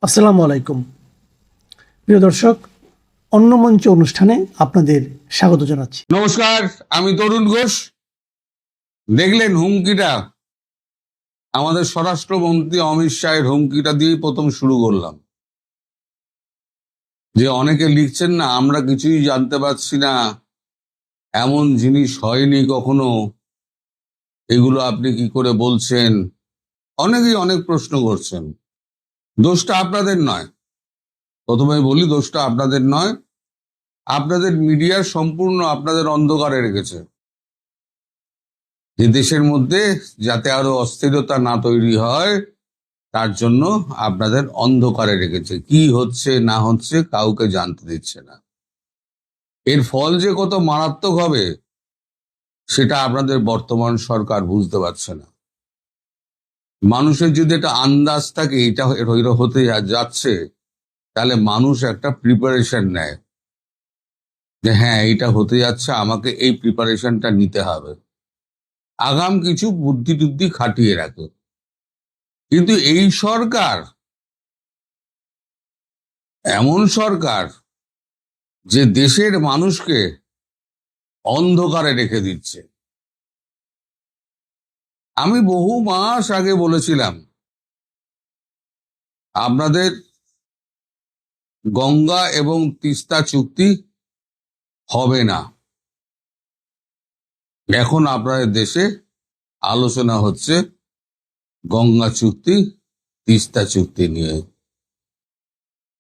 আসসালামু আলাইকুম প্রিয় দর্শক, অন্য মঞ্চ অনুষ্ঠানে আপনাদের স্বাগত জানাচ্ছি। নমস্কার, আমি তরুণ ঘোষ। দেখলেন হুমকিটা, আমাদের স্বরাষ্ট্রমন্ত্রী অমিত শাহের হুমকিটা দিয়ে প্রথম শুরু করলাম। যে অনেকে লিখছেন না, আমরা কিছুই জানতে পারছি না, এমন জিনিস হয়নি কখনো, এগুলো আপনি কি করে বলছেন? অনেকেই অনেক প্রশ্ন করছেন। দোষটা আপনাদের নয়, প্রথমে বলি, দোষটা আপনাদের নয়। আপনাদের মিডিয়া সম্পূর্ণ আপনাদের অন্ধকারে রেখেছে, যে দেশের মধ্যে যাতে আরো অস্থিরতা না তৈরি হয় তার জন্য আপনাদের অন্ধকারে রেখেছে। কি হচ্ছে না হচ্ছে কাউকে জানতে দিচ্ছে না। এর ফল যে কত মারাত্মক হবে সেটা আপনাদের বর্তমান সরকার বুঝতে পারছে না। মানুষের যদি একটা আন্দাজ থাকে এটা হতে যাচ্ছে, তাহলে মানুষ একটা প্রিপারেশন নেয় যে হ্যাঁ এটা হতে যাচ্ছে, আমাকে এই প্রিপারেশনটা নিতে হবে, আগাম কিছু বুদ্ধি টুদ্ধি খাটিয়ে রাখে। কিন্তু এই সরকার এমন সরকার যে দেশের মানুষকে অন্ধকারে রেখে দিচ্ছে। আমি বহু মাস আগে বলেছিলাম আপনাদের গঙ্গা এবং তিস্তা চুক্তি হবে না। এখন আপনাদের দেশে আলোচনা হচ্ছে গঙ্গা চুক্তি, তিস্তা চুক্তি নিয়ে।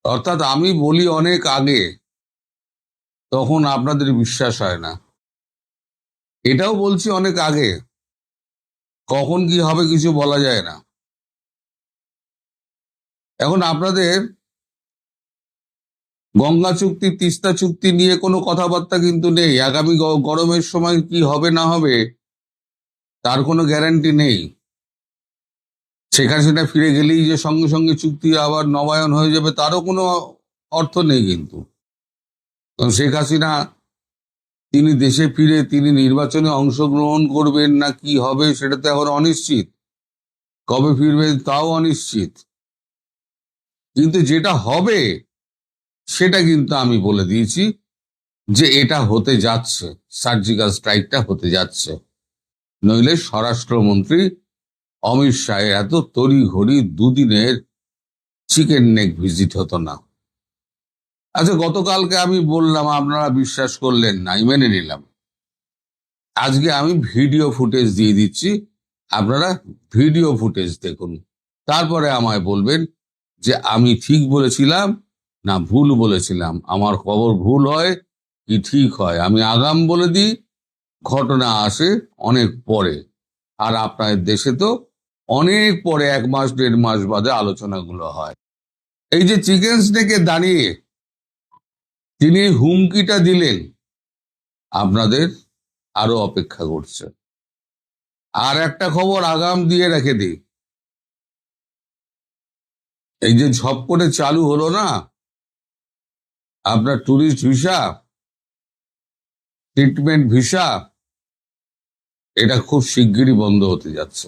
অর্থাৎ আমি বলি অনেক আগে, তখন আপনাদের বিশ্বাস হয় না। এটাও বলছি অনেক আগে, কখন কি হবে কিছু বলা যায় না। এখন আপনাদের গঙ্গা চুক্তি, তিস্তা চুক্তি নিয়ে কোনো কথাবার্তা কিন্তু নেই। আগামী গরমের সময় কি হবে না হবে তার কোনো গ্যারান্টি নেই। শেখ হাসিনা ফিরে গেলেই যে সঙ্গে সঙ্গে চুক্তি আবার নবায়ন হয়ে যাবে তারও কোনো অর্থ নেই। কিন্তু কারণ শেখ হাসিনা তিনি দেশে ফিরে তিনি নির্বাচনে অংশগ্রহণ করবেন না কি হবে সেটা তো এখন অনিশ্চিত, কবে ফিরবেন তাও অনিশ্চিত। কিন্তু যেটা হবে সেটা কিন্তু আমি বলে দিয়েছি যে এটা হতে যাচ্ছে, সার্জিক্যাল স্ট্রাইকটা হতে যাচ্ছে। নইলে স্বরাষ্ট্রমন্ত্রী অমিত শাহের এত তড়িঘড়ি দুদিনের চিকেন নেক ভিজিট হতো না। আচ্ছা, গতকালকে আমি বললাম, আপনারা বিশ্বাস করলেন না, আমি মেনে নিলাম। আজকে আমি ভিডিও ফুটেজ দিয়ে দিচ্ছি, আপনারা ভিডিও ফুটেজ দেখুন, তারপরে আমায় বলবেন যে আমি ঠিক বলেছিলাম না ভুল বলেছিলাম, আমার খবর ভুল হয় কি ঠিক হয়। আমি আগাম বলে দিই, ঘটনা আসে অনেক পরে। আর আপনাদের দেশে তো অনেক পরে, 1 মাস 1.5 মাস বাদে আলোচনাগুলো হয়। এই যে চিকেন স্নেকে দাঁড়িয়ে তিনি হুমকিটা দিলেন, আপনাদের আরো অপেক্ষা করছে। আর একটা খবর আগাম দিয়ে রেখে দিই, এই যে ঝপ করে চালু হলো না আপনার ট্যুরিস্ট ভিসা, ট্রিটমেন্ট ভিসা, এটা খুব শিগগিরই বন্ধ হতে যাচ্ছে।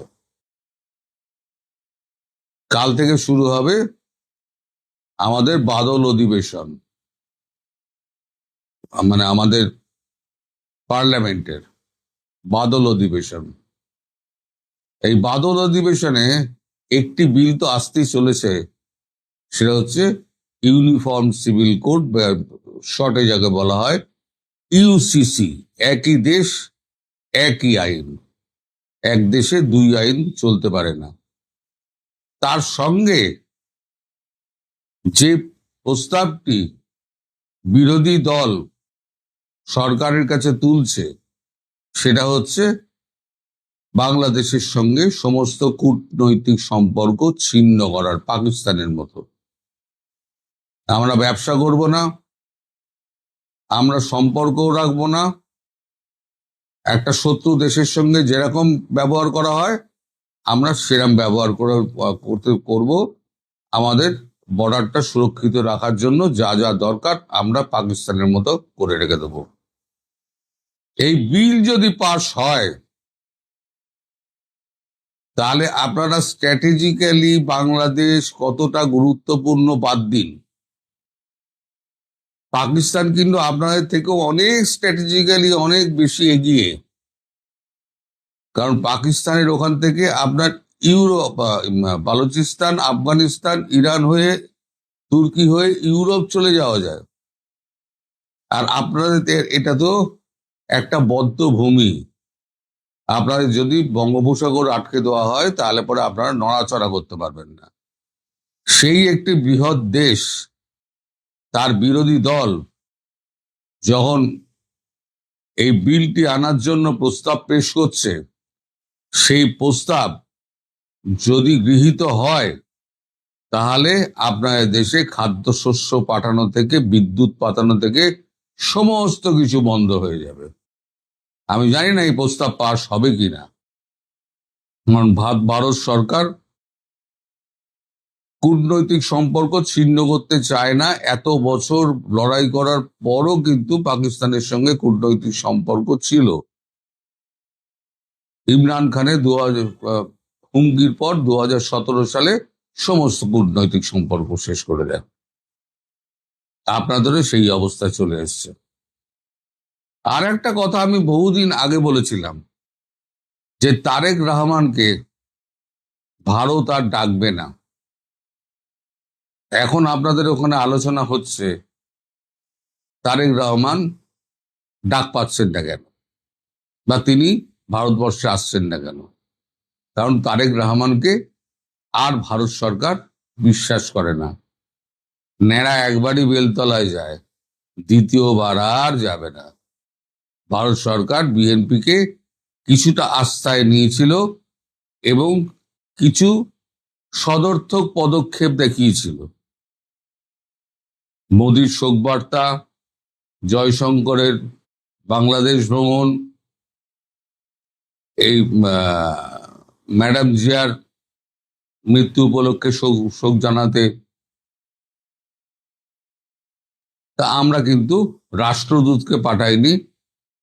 কাল থেকে শুরু হবে আমাদের বাদল অধিবেশন, মানে আমাদের পার্লামেন্টের বাদল অধিবেশন। এই বাদল অধিবেশনে একটি বিল তো আসতেই চলেছে, সেটা হচ্ছে ইউনিফর্ম সিভিল কোড, শর্টে যাকে বলা হয় ইউসিসি। একই দেশ একই আইন, এক দেশে দুই আইন চলতে পারে না। তার সঙ্গে যে প্রস্তাবটি বিরোধী দল সরকারের কাছে তুলছে সেটা হচ্ছে বাংলাদেশের সঙ্গে সমস্ত কূটনৈতিক সম্পর্ক ছিন্ন করার, পাকিস্তানের মতো। আমরা ব্যবসা করব না, আমরা সম্পর্কও রাখবো না। একটা শত্রু দেশের সঙ্গে যেরকম ব্যবহার করা হয় আমরা সেরকম ব্যবহার করব। আমাদের বর্ডারটা সুরক্ষিত রাখার জন্য যা যা দরকার আমরা পাকিস্তানের মতো করে রেখে দেব। এই বিল যদি পাস হয় তাহলে আপনারা স্ট্র্যাটেজিক্যালি বাংলাদেশ কতটা গুরুত্বপূর্ণ বাদ দিন, পাকিস্তান কিন্তু আপনাদের থেকেও অনেক স্ট্র্যাটেজিক্যালি অনেক বেশি এগিয়ে। কারণ পাকিস্তানের ওখান থেকে আপনার ইউরোপ, বালুচিস্তান, আফগানিস্তান, ইরান হয়ে, তুর্কি হয়ে ইউরোপ চলে যাওয়া যায়। আর আপনাদের এটা তো একটা বদ্ধ ভূমি। আপনাদের যদি বঙ্গোপসাগর আটকে দেওয়া হয় তাহলে পরে আপনারা নড়াচড়া করতে পারবেন না। সেই একটি বৃহৎ দেশ, তার বিরোধী দল যখন এই বিলটি আনার জন্য প্রস্তাব পেশ করছে, সেই প্রস্তাব যদি গৃহীত হয় তাহলে আপনাদের দেশে খাদ্যশস্য পাঠানো থেকে বিদ্যুৎ পাঠানো থেকে সমস্ত কিছু বন্ধ হয়ে যাবে। আমি জানি না এই প্রস্তাব পাস হবে কিনা, কারণ ভারত সরকার কূটনৈতিক সম্পর্ক ছিন্ন করতে চায় না। এত বছর লড়াই করার পরও কিন্তু পাকিস্তানের সঙ্গে কূটনৈতিক সম্পর্ক ছিল। ইমরান খানের হুমকির পর 2017 সালে সমস্ত কূটনৈতিক সম্পর্ক শেষ করে দেয়। আপনাদেরও সেই অবস্থা চলে এসছে। আর একটা কথা আমি বহুদিন আগে বলেছিলাম যে তারেক রহমানকে ভারত আর ডাকবে না। এখন আপনাদের ওখানে আলোচনা হচ্ছে তারেক রহমান ডাক পাচ্ছেন না কেন, বা তিনি ভারতবর্ষে আসছেন না কেন। কারণ তারেক রহমানকে আর ভারত সরকার বিশ্বাস করে না। ন্যাড়া একবারই বেলতলায় যায়, দ্বিতীয়বার আর যাবে না। ভারত সরকার বিএনপিকে কিছুটা আস্থায় নিয়েছিল এবং কিছু সদর্থক পদক্ষেপ দেখিয়েছিল। মোদির শোকবার্তা, জয়শঙ্করের বাংলাদেশ ভ্রমণ, এই ম্যাডাম জিয়ার মৃত্যু উপলক্ষে শোক জানাতে। তা আমরা কিন্তু রাষ্ট্রদূতকে পাঠাইনি,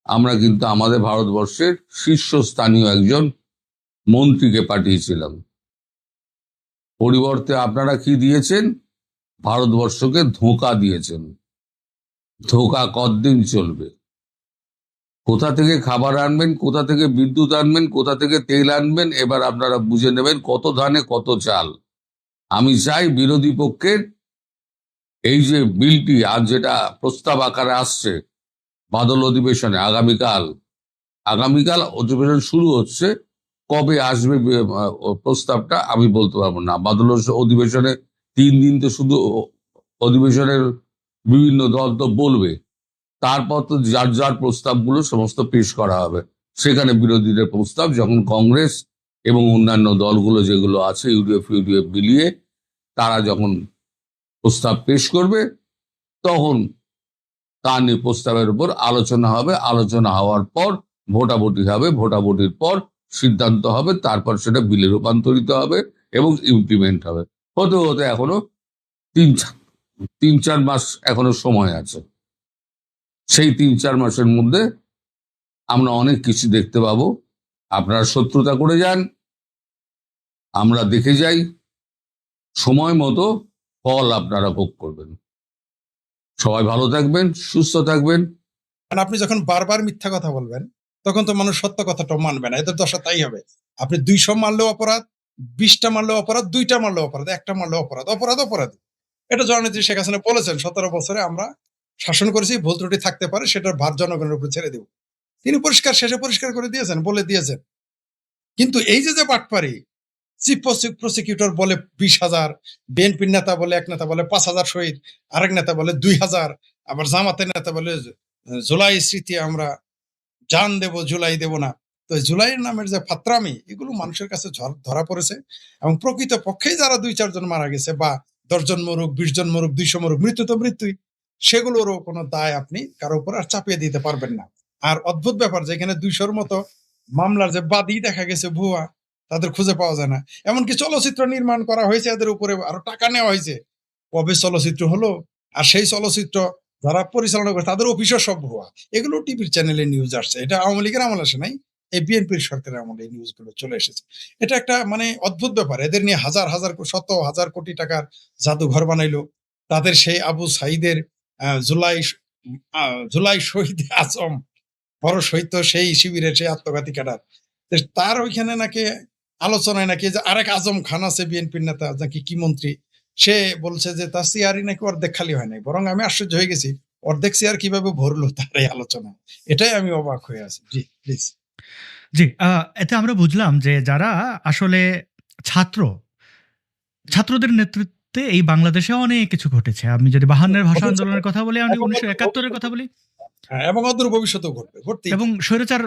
আমরা কিন্তু আমাদের ভারতবর্ষের শীর্ষস্থানীয় একজন মন্ত্রীকে পাঠিয়েছিলাম। পরিবর্তে আপনারা কি দিয়েছেন? ভারতবর্ষকে ধোঁকা দিয়েছেন। ধোঁকা কতদিন চলবে? কোথা থেকে খাবার আনবেন, কোথা থেকে বিদ্যুৎ আনবেন, কোথা থেকে তেল আনবেন, এবার আপনারা বুঝে নেবেন কত ধানে কত চাল। আমি চাই বিরোধী পক্ষের এই যে বিলটি আজ যেটা প্রস্তাব আকারে আসছে বাদল অধিবেশনে, আগামীকাল অধিবেশন শুরু হচ্ছে। কবে আসবে প্রস্তাবটা আমি বলতে পারবো না। বাদল অধিবেশনে 3 দিন তো শুধু অধিবেশনের বিভিন্ন দল তো বলবে, তারপর তো যার যার প্রস্তাবগুলো সমস্ত পেশ করা হবে। সেখানে বিরোধীদের প্রস্তাব যখন কংগ্রেস এবং অন্যান্য দলগুলো যেগুলো আছে ইউডিএফ মিলিয়ে তারা যখন প্রস্তাব পেশ করবে, তখন তা নিয়ে প্রস্তাবের উপর আলোচনা হবে। আলোচনা হওয়ার পর ভোটাভুটি হবে, ভোটাভুটির পর সিদ্ধান্ত হবে, তারপর সেটা বিলে রূপান্তরিত হবে এবং ইমপ্লিমেন্ট হবে। হতে হতে এখনো 3-4 মাস এখনো সময় আছে। সেই 3-4 মাসের মধ্যে আমরা অনেক কিছু দেখতে পাবো। আপনারা শত্রুতা করে যান, আমরা দেখে যাই, সময় মতো ফল আপনারা ভোগ করবেন। সবাই ভালো থাকবেন, সুস্থ থাকবেন। কারণ আপনি যখন বারবার মিথ্যা কথা বলবেন তখন তো মানুষ সত্য কথাটা মানবে না। এদের দশা তাই হবে। আপনি 200 মারলেও অপরাধ, 20টা মারলেও অপরাধ, 2টা মারলেও অপরাধ, 1টা মারলেও অপরাধ, অপরাধ অপরাধ। এটা জননেত্রী শেখ হাসিনা বলেছেন 17 বছরে আমরা শাসন করেছি, ভুল ত্রুটি থাকতে পারে, সেটার ভার জনগণের উপর ছেড়ে দেব। তিনি শেষে পরিষ্কার করে দিয়েছেন, বলে দিয়েছেন। কিন্তু এই যে বাটপারি, চিফ প্রসিকিউটর বলে 20,000, বিএনপির নেতা বলে, এক নেতা বলে 5,000 শহীদ, আরেক নেতা বলে 2,000, আবার জামাতের নেতা বলে জুলাই স্মৃতি আমরা জান দেব, জুলাই দেব না। তো জুলাইয়ের নামের যে ফাত্রামি, এগুলো মানুষের কাছে ধরা পড়েছে। এবং প্রকৃত পক্ষেই যারা 2-4 জন মারা গেছে, বা 10 জন মরুক, 20 জন মরুক, 200 মরুক, মৃত্যু তো মৃত্যুই, সেগুলোরও কোনো দায় আপনি কারো উপর আর চাপিয়ে দিতে পারবেন না। আর অদ্ভুত ব্যাপার, যেখানে 200-র মতো মামলার যে বাদী দেখা গেছে ভুয়া, তাদের খুঁজে পাওয়া যায় না। এমনকি চলচ্চিত্র নির্মাণ করা হয়েছে, এদের উপরে আরো টাকা নেওয়া হয়েছে। কবে চলচ্চিত্র হলো? আর সেই চলচ্চিত্র যারা পরিচালনা করে তাদের অফিসও সব ভুয়া। এগুলো টিভির চ্যানেলে নিউজ আসছে। এটা আওয়ামী লীগের আমল আসে নাই, এই বিএনপির সরকারের আমলে এই নিউজগুলো চলে এসেছে। এটা একটা মানে অদ্ভুত ব্যাপার। এদের নিয়ে হাজার হাজার শত হাজার কোটি টাকার জাদুঘর বানাইলো। তাদের সেই আবু সাঈদের জুলাই শহীদ আজম বড় শহীদ তো সেই শিবিরের সেই আত্মঘাতী ক্যাডার। তার ওইখানে নাকি আলোচনায় নাকি যে আরেক আজম খান আছে বিএনপির নেতা নাকি কি মন্ত্রী, সে বলছে যে তার চেয়ারই নাকি অর্ধেক খালি হয় নাই, বরং আমি আশ্চর্য হয়ে গেছি অর্ধেক চেয়ার কিভাবে ভরলো তার এই আলোচনা। এটাই আমি অবাক হয়ে আছি। জি প্লিজ। জি, এতে আমরা বুঝলাম যে যারা আসলে ছাত্র, ছাত্রদের নেতৃত্বে এই বাংলাদেশে অনেক কিছু ঘটেছে। আমি যদি ৫২ এর ভাষা আন্দোলনের কথা বলি, আমি ১৯৭১ এর কথা বলি হ্যাঁ, এবং অদূর ভবিষ্যতেও ঘটবে, ঘটতেই এবং স্বৈরাচার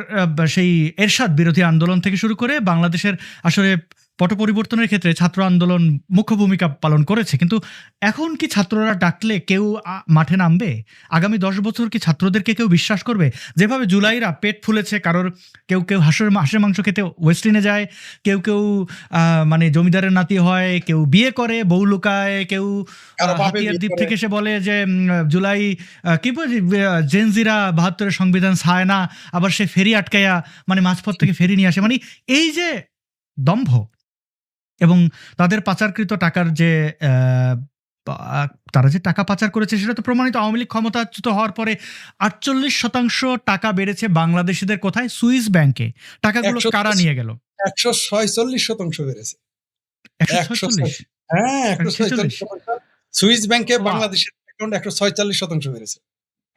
সেই এরশাদ বিরোধী আন্দোলন থেকে শুরু করে বাংলাদেশের আসলে পট পরিবর্তনের ক্ষেত্রে ছাত্র আন্দোলন মুখ্য ভূমিকা পালন করেছে। কিন্তু এখন কি ছাত্ররা ডাকলে কেউ মাঠে নামবে? আগামী ১০ বছর কি ছাত্রদেরকে কেউ বিশ্বাস করবে? যেভাবে জুলাইরা পেট ফুলেছে, কারোর কেউ হাঁসের মাংস খেতে ওয়েস্টিনে যায়, কেউ মানে জমিদারের নাতি হয়, কেউ বিয়ে করে, বউ লুকায়, কেউ কারো বাপে হাতিয়ার বিয়ে দ্বীপ করে। থেকে এসে বলে যে জুলাই কি বলে জেনজিরা ৭২ এর সংবিধান চায় না, আবার সে ফেরি আটকায়া মানে মাঝপথ থেকে ফেরি নিয়ে আসে। মানে এই যে দম্ভ এবং তাদের পাচারকৃত টাকার যে তারা যে টাকা পাচার করেছে সেটা তো প্রমাণিত। আওয়ামী লীগ ক্ষমতাচ্যুত হওয়ার পরে ৪৮% টাকা বেড়েছে বাংলাদেশিদের কোথায়? সুইস ব্যাংকে। টাকাগুলো কারা নিয়ে গেল? ১৪৬% বেড়েছে। ১৪৬? হ্যাঁ, ১৪৬? ১৪৬%। সুইস ব্যাংকে ওয়াও! বাংলাদেশের অ্যাকাউন্ট ১৪৬% বেড়েছে।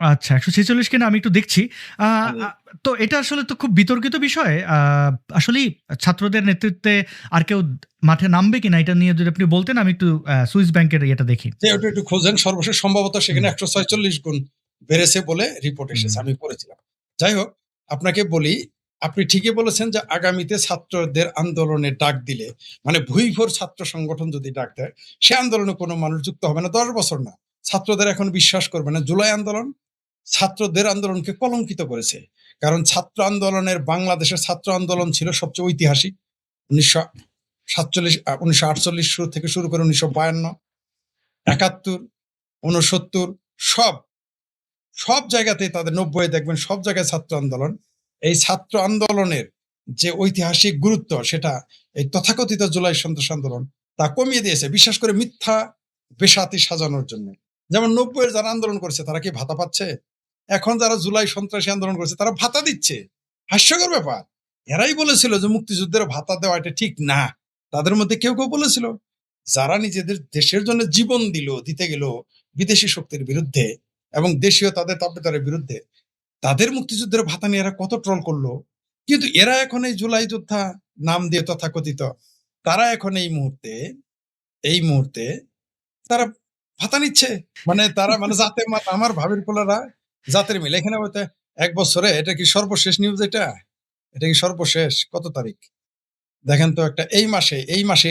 আচ্ছা, ১৪৬ কিনা আমি একটু দেখছি। আ জি। আ তো এটা আসলে তো খুব বিতর্কিত বিষয়। আসলেই ছাত্রদের নেতৃত্বে আর কেউ মাঠে নামবে কিনা এটা নিয়ে যদি আপনি বলতেন, আমি একটু সুইস ব্যাংকের ইয়েটা দেখি। যে ওটা একটু খোঁজেন, সর্বশেষ সম্ভবত সেখানে হুম, ১৪৬ গুণ বেড়েছে বলে রিপোর্ট হুম। এসেছে। আমি পড়েছিলাম। যাই হোক, আপনাকে বলি, আপনি ঠিকই বলেছেন যে আগামীতে ছাত্রদের আন্দোলনের ডাক দিলে, মানে ভুইভোর ছাত্র সংগঠন যদি ডাক দেয়, সে আন্দোলনে কোনো মানুষ যুক্ত হবে না ১০ বছর না। ছাত্রদের এখন বিশ্বাস করবে না। জুলাই আন্দোলন ছাত্রদের আন্দোলনকে কলঙ্কিত করেছে। কারণ ছাত্র আন্দোলনের, বাংলাদেশের ছাত্র আন্দোলন ছিল সবচেয়ে ঐতিহাসিক। ১৯৪৭ শুরু থেকে শুরু করে ১৯৫২, ৭১, ৬৯, সব সব জায়গাতেই তাদের ৯০ দেখবেন সব জায়গায় ছাত্র আন্দোলন। এই ছাত্র আন্দোলনের যে ঐতিহাসিক গুরুত্ব, সেটা এই তথাকথিত জুলাই সন্ত্রাস আন্দোলন তা কমিয়ে দিয়েছে, বিশেষ করে মিথ্যা বেসাতি সাজানোর জন্য। যেমন ৯০ যারা আন্দোলন করেছে তারা কি ভাতা পাচ্ছে? এখন যারা জুলাই সন্ত্রাসী আন্দোলন করেছে তারা ভাতা দিচ্ছে। হাস্যকর ব্যাপার। এরাই বলেছিল যে মুক্তিযুদ্ধের ভাতা দেওয়া এটা ঠিক না। তাদের মধ্যে কেউ বলেছিল যারা নিজেদের দেশের জন্য জীবন দিতে গেল বিদেশি শক্তির বিরুদ্ধে এবং দেশীয় তাদের তাবেদারের বিরুদ্ধে, তাদের মুক্তিযুদ্ধের ভাতা নিয়ে এরা কত ট্রল করলো। কিন্তু এরা এখন এই জুলাই যোদ্ধা নাম দিয়ে তথাকথিত, তারা এখন এই মুহূর্তে তারা ভাতা নিচ্ছে। মানে তারা মানে জাতে আমার ভাবির পোলারা জাতের মিল। এখানে হয়তো ১ বছরে এটা কি সর্বশেষ নিউজ এটা? এটা কি সর্বশেষ? কত তারিখ? দেখেন তো একটা এই মাসে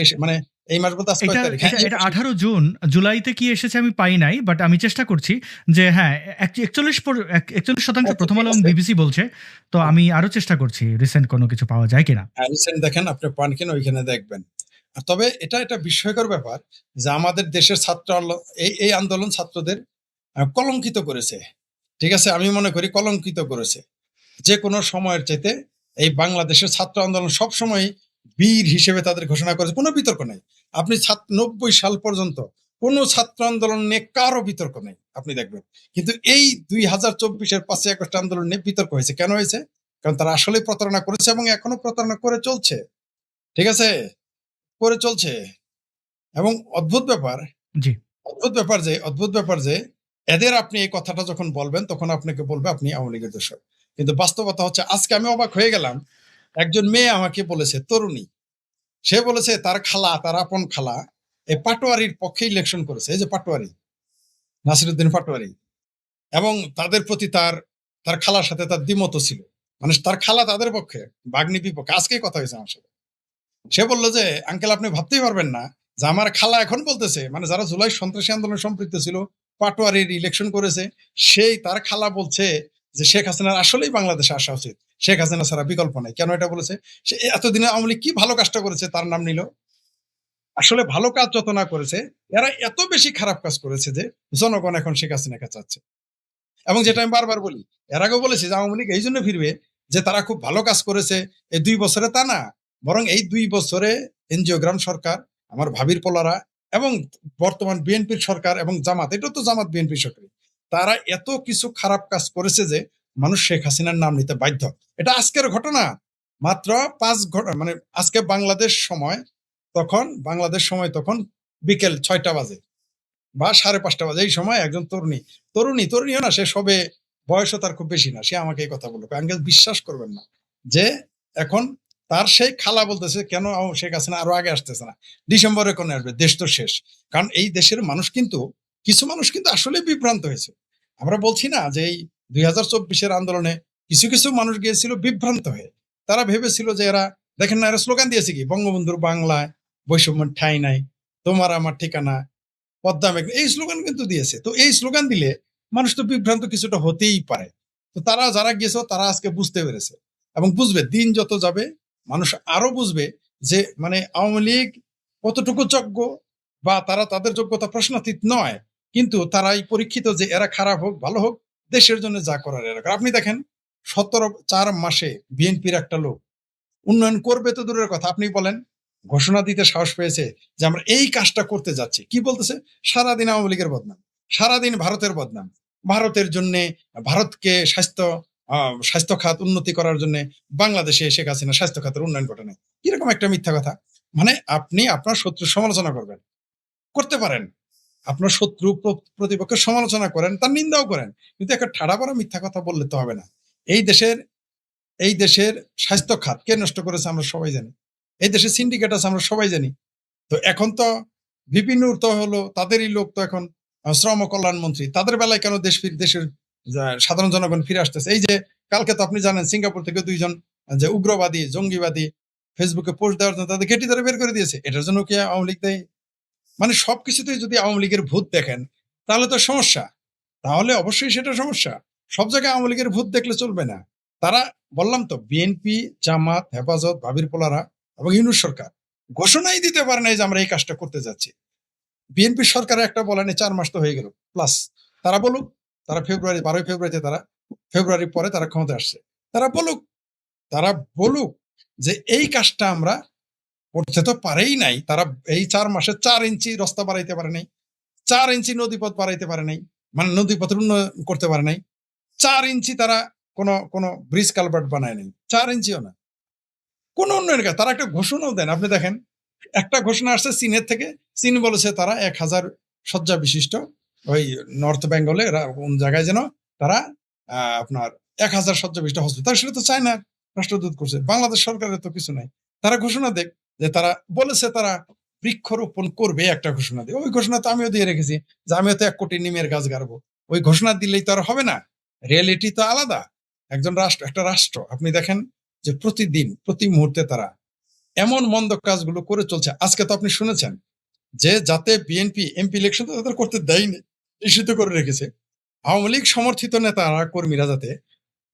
এসে, মানে এই মাস বলতে আজ কয় এটা তারিখ? এটা হ্যাঁ, এই এটা মাসে ১৮ জুন। জুলাইতে কি এসেছে আমি পাই নাই। বাট আমি চেষ্টা করছি যে হ্যাঁ, ৪১% আচ্ছা, প্রথম ঠিক আলো এবং আছে। বিবিসি বলছে। তো আমি আরো চেষ্টা করছি রিসেন্ট কোনো কিছু পাওয়া যায় কিনা। হ্যাঁ, রিসেন্ট দেখেন, আপনি পান কিনা ওইখানে দেখবেন। তবে এটা বিস্ময়কর ব্যাপার যে আমাদের দেশের এই আন্দোলন ছাত্রদের কলঙ্কিত করেছে। ঠিক আছে? আমি মনে করি কলঙ্কিত করেছে। যেকোনো সময়ের চাইতে এই বাংলাদেশের ছাত্র আন্দোলন সবসময় বীর হিসেবে তাদের ঘোষণা করেছে। কোনো বিতর্ক নাই। আপনি ৯০ সাল পর্যন্ত কোনো ছাত্র আন্দোলন নিয়ে কারো বিতর্ক নেই। আপনি দেখবেন। কিন্তু এই ২০২৪ এর ৫ই আগস্ট আন্দোলন নিয়ে বিতর্ক হয়েছে। কেন হয়েছে? কারণ তারা আসলেই প্রতারণা করেছে এবং এখনো প্রতারণা করে চলছে। ঠিক আছে? করে চলছে। এবং জি। অদ্ভুত ব্যাপার যে এদের আপনি এই কথাটা যখন বলবেন তখন আপনাকে বলবে আপনি আওয়ামী লীগের দোষর। কিন্তু বাস্তবতা হচ্ছে আজকে আমি অবাক হয়ে গেলাম। একজন মেয়ে আমাকে বলেছে, তরুণী। সে বলেছে তার খালা, তার আপন খালা এই পাটোয়ারির পক্ষে ইলেকশন করেছে। এই যে পাটোয়ারি, নাসিরউদ্দিন পাটোয়ারি। এবং তাদের প্রতি তার খালার সাথে তার দ্বিমত ছিল। মানে তার খালা তাদের পক্ষে, ভাগ্নি বিপক্ষে। আজকেই কথা হয়েছে আমার সাথে। সে বলল যে, আঙ্কেল আপনি ভাবতেই পারবেন না যে আমার খালা এখন বলতেছে, মানে যারা জুলাই সন্ত্রাসী আন্দোলনে সম্পৃক্ত ছিল, পাটোয়ারির ইলেকশন করেছে, সেই তার খালা বলছে যে শেখ হাসিনার আসলেই বাংলাদেশে আসা উচিত। শেখ হাসিনা ছাড়া বিকল্প নাই। কেন এটা বলেছে? সে এতদিনে আওয়ামী লীগ কি ভালো কাজটা করেছে তার নাম নিল? আসলে ভালো কাজ যত না করেছে, এরা এত বেশি খারাপ কাজ করেছে যে জনগণ এখন শেখ হাসিনাকে চাচ্ছে। এবং যেটা আমি বারবার বলি, এর আগেও বলেছি যে আওয়ামী লীগ এই জন্য ফিরবে, যে তারা খুব ভালো কাজ করেছে এই 2 বছরে, তা না। বরং এই 2 বছরে এনজিওগ্রাম সরকার, আমার ভাবির পোলারা এবং বর্তমান বিএনপির সরকার এবং জামাত, এটা তো জামাত বিএনপি সরকার, তারা এত কিছু খারাপ কাজ করেছে যে মানুষ শেখ হাসিনার নাম নিতে বাধ্য। এটা আজকের ঘটনা, মাত্র 5 ঘন্টা, মানে আজকে বাংলাদেশ সময় তখন বিকেল 6টা বাজে বা 5:30 বাজে। এই সময় একজন তরুণীও না, সে সবে, বয়সও তার খুব বেশি না, সে আমাকে এই কথা বললো। আঙ্কেল বিশ্বাস করবেন না যে এখন তার সেই খালা বলতেছে কেন শেখ হাসিনা আরো আগে আসতেছে না, ডিসেম্বরে কোন আসবে, দেশ তো শেষ। কারণ এই দেশের মানুষ কিন্তু, কিছু মানুষ কিন্তু আসলে বিভ্রান্ত হয়েছে। আমরা বলছি না যে এই 2024-এর আন্দোলনে কিছু কিছু মানুষ গিয়েছিল বিভ্রান্ত হয়ে। তারা ভেবেছিল যে এরা, দেখেন না, এরা স্লোগান দিয়েছে কি, বঙ্গবন্ধুর বাংলায় বৈষম্যের ঠাঁই নাই, তোমার আমার ঠিকানা পদ্মা মেঘনা, এই স্লোগান কিন্তু দিয়েছে। তো এই স্লোগান দিলে মানুষ তো বিভ্রান্ত কিছুটা হতেই পারে। তো তারা যারা গিয়েছে তারা আজকে বুঝতে পেরেছে এবং বুঝবে, দিন যত যাবে মানুষ আরো বুঝবে যে মানে আওয়ামী লীগ কতটুকু যোগ্য, বা তারা তাদের যোগ্যতা প্রশ্নাতীত নয়, কিন্তু তারাই পরীক্ষিত যে এরা খারাপ হোক ভালো হোক দেশের জন্য যা করার এরা করে। আপনি দেখেন 4 মাসে বিএনপির একটা লোক উন্নয়ন করবে তো দূরের কথা, আপনি বলেন ঘোষণা দিতে সাহস পেয়েছে যে আমরা এই কাজটা করতে যাচ্ছি। কি বলতেছে? সারাদিন আওয়ামী লীগের বদনাম, সারাদিন ভারতের বদনাম, ভারতের জন্য, ভারতকে স্বাস্থ্য খাত উন্নতি করার জন্য বাংলাদেশে শেখ হাসিনা স্বাস্থ্য খাতের উন্নয়ন ঘটে নাই। কিরকম একটা মিথ্যা কথা। মানে আপনি আপনার শত্রুর সমালোচনা করবেন, করতে পারেন, আপনার শত্রু প্রতিপক্ষের সমালোচনা করেন, তার নিন্দাও করেন, কিন্তু একটা ঠাড়া পড়া মিথ্যা কথা বললে তো হবে না। এই দেশের এই দেশের স্বাস্থ্য খাত কে নষ্ট করেছে আমরা সবাই জানি। এই দেশে সিন্ডিকেট আছে আমরা সবাই জানি। তো এখন তো বিপিন তো হলো তাদেরই লোক, তো এখন শ্রম কল্যাণ মন্ত্রী, তাদের বেলায় কেন দেশের সাধারণ জনগণ ফিরে আসতেছে? এই যে কালকে তো আপনি জানেন সিঙ্গাপুর থেকে 2 জন যে উগ্রবাদী জঙ্গিবাদী ফেসবুকে পোস্ট দেওয়ার জন্য তাদের ঘেঁটি ধরে বের করে দিয়েছে। এটার জন্য কি আওয়ামী লীগ দেয়? মানে সবকিছুতেই যদি আওয়ামী লীগের ভূত দেখেন তাহলে তো সমস্যা, তাহলে অবশ্যই সেটা সমস্যা। সব জায়গায় আওয়ামী লীগের ভূত দেখলে চলবে না। তারা, বললাম তো, বিএনপি, জামাত, হেফাজত, ভাবির পোলারা এবং ইউনূস সরকার ঘোষণাই দিতে পারে নাই যে আমরা এই কাজটা করতে যাচ্ছি। বিএনপি সরকার একটা বলেনি, 4 মাস তো হয়ে গেল প্লাস। তারা বলুক, তারা 12 ফেব্রুয়ারিতে ফেব্রুয়ারির পরে তারা ক্ষমতা আসছে, তারা বলুক যে এই কাজটা আমরা করতে তো পারেই নাই। তারা এই 4 মাসে 4 ইঞ্চি রাস্তা বাড়াইতে পারে নাই, 4 ইঞ্চি নদীপথ বাড়াইতে পারে নাই, মানে নদীপথের উন্নয়ন করতে পারে নাই। 4 ইঞ্চি তারা কোনো ব্রিজ কালভার্ট বানায় নাই, 4 ইঞ্চিও না। কোন উন্নয়নের কাজ, তারা একটা ঘোষণাও দেন। আপনি দেখেন, একটা ঘোষণা আসছে চীনের থেকে। চীন বলেছে তারা 1000 শয্যা বিশিষ্ট ওই নর্থ বেঙ্গলে কোন জায়গায় যেন তারা আপনার 1000 শয্যা বিশিষ্ট হসপিটাল, সেটা তো চায়নার রাষ্ট্রদূত করছে। বাংলাদেশ সরকারের তো কিছু নাই। তারা ঘোষণা দেখ যে তারা বলেছে তারা বৃক্ষরোপণ করবে, একটা ঘোষণা দিয়ে। ওই ঘোষণা তো আমিও দিয়ে রেখেছি যে আমিও তো 1 কোটি নিমের গাছ গাড়বো। ওই ঘোষণা দিলেই তো আর হবে না, রিয়েলিটি তো আলাদা। একটা রাষ্ট্র আপনি দেখেন যে প্রতিদিন প্রতি মুহূর্তে তারা এমন মন্দ কাজগুলো করে চলছে। আজকে তো আপনি শুনেছেন যে যাতে বিএনপি এমপি ইলেকশন তাদের করতে দেয়নি, নিষিদ্ধ করে রেখেছে। আওয়ামী লীগ সমর্থিত নেতারা কর্মীরা যাতে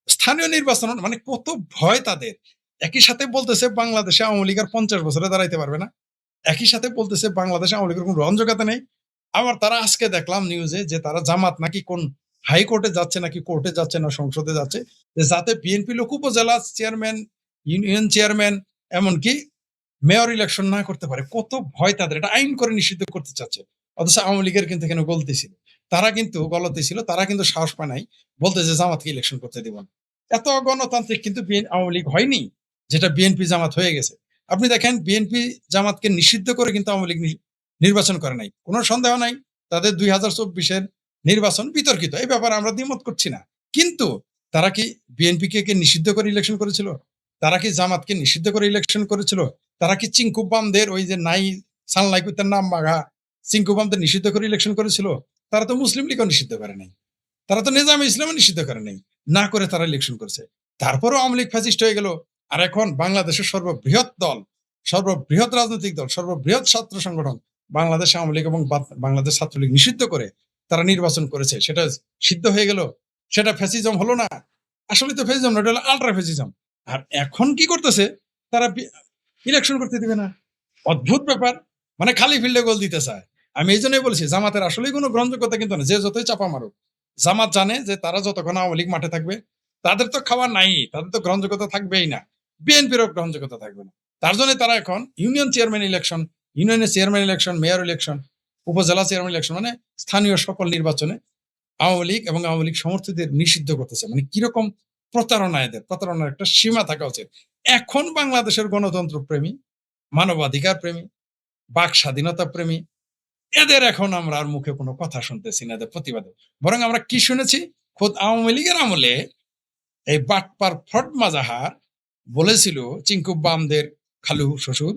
স্থানীয় নির্বাচন, মানে কত ভয় তাদের। একই সাথে বলতেছে বাংলাদেশে আওয়ামী লীগ আর 50 বছরে দাঁড়াইতে পারবে না, একই সাথে বলতেছে বাংলাদেশে আওয়ামী লীগের কোনো গ্রহণযোগ্যতা নেই। আবার তারা আজকে দেখলাম নিউজে যে তারা জামাত নাকি কোন হাইকোর্টে যাচ্ছে, নাকি কোর্টে যাচ্ছে না সংসদে যাচ্ছে, যে যাতে বিএনপি লোক উপজেলা চেয়ারম্যান, ইউনিয়ন চেয়ারম্যান, এমনকি মেয়র ইলেকশন না করতে পারে। কত ভয় তাদের, এটা আইন করে নিষিদ্ধ করতে চাচ্ছে। অথচ আওয়ামী লীগের কিন্তু এখানে গলতি ছিল, তারা কিন্তু সাহস পায় নাই বলতে যে জামাতকে ইলেকশন করতে দিব না। এত গণতান্ত্রিক কিন্তু আওয়ামী লীগ হয়নি যেটা বিএনপি জামাত হয়ে গেছে। আপনি দেখেন বিএনপি জামাতকে নিষিদ্ধ করে কিন্তু আওয়ামী লীগ নির্বাচন করে নাই, কোনো সন্দেহ নাই। তাদের 2024-এর নির্বাচন বিতর্কিত, এই ব্যাপারে আমরা দ্বিমত করছি না। কিন্তু তারা কি বিএনপি কে নিষিদ্ধ করে ইলেকশন করেছিল? তারা কি জামাতকে নিষিদ্ধ করে ইলেকশন করেছিল? তারা কি চিঙ্কুবামদের, ওই যে নাই সানলাইকুতের নাম মাঘা চিঙ্কুবামদের নিষিদ্ধ করে ইলেকশন করেছিল? তারা তো মুসলিম লীগও নিষিদ্ধ করে নাই, তারা তো নিজামে ইসলামও নিষিদ্ধ করে নাই, না করে তারা ইলেকশন করেছে। তারপরও আওয়ামী লীগ ফ্যাসিস্ট হয়ে গেল। আর এখন বাংলাদেশের সর্ববৃহৎ রাজনৈতিক দল, সর্ববৃহৎ ছাত্র সংগঠন বাংলাদেশ আওয়ামী লীগ এবং বাংলাদেশ ছাত্রলীগ নিষিদ্ধ করে তারা নির্বাচন করেছে, সেটা সিদ্ধ হয়ে গেল, সেটা ফ্যাসিজম হলো না? আসলে তো ফ্যাসিজম না, এটা হলো আল্ট্রা ফ্যাসিজম। আর এখন কি করতেছে, তারা ইলেকশন করতে দিবে না। অদ্ভুত ব্যাপার, মানে খালি ফিল্ডে গোল দিতে চায়। আমি এই জন্যই বলছি জামাতের আসলে কোনো গ্রহণযোগ্যতা কিন্তু না, যে যতই চাপা মারুক। জামাত জানে যে তারা যতক্ষণ আওয়ামী লীগ মাঠে থাকবে তাদের তো খাওয়া নাই, তাদের তো গ্রহণযোগ্যতা থাকবেই না, বিএনপিরও গ্রহণযোগ্যতা থাকবে না। তার জন্য তারা এখন ইউনিয়ন চেয়ারম্যান ইলেকশন, ইউনিয়নের চেয়ারম্যান ইলেকশন, মেয়র ইলেকশন, উপজেলা চেয়ারম্যান ইলেকশন, মানে স্থানীয় সকল নির্বাচনে আওয়ামী লীগ এবং আওয়ামী লীগ সমর্থকদের নিষিদ্ধ করতেছে। মানে কিরকম প্রতারণা, এদের প্রতারণার একটা সীমা থাকা উচিত। এখন বাংলাদেশের গণতন্ত্র প্রেমী, মানবাধিকার প্রেমী, বাক স্বাধীনতা প্রেমী, এদের এখন আমরা আর মুখে কোনো কথা শুনতেছি না এদের প্রতিবাদে। বরং আমরা কি শুনেছি, খোদ আওয়ামী লীগের আমলে এই বাটপার ফ্রড মাজাহার বলেছিল, চিঙ্কু বামদের খালু শ্বশুর,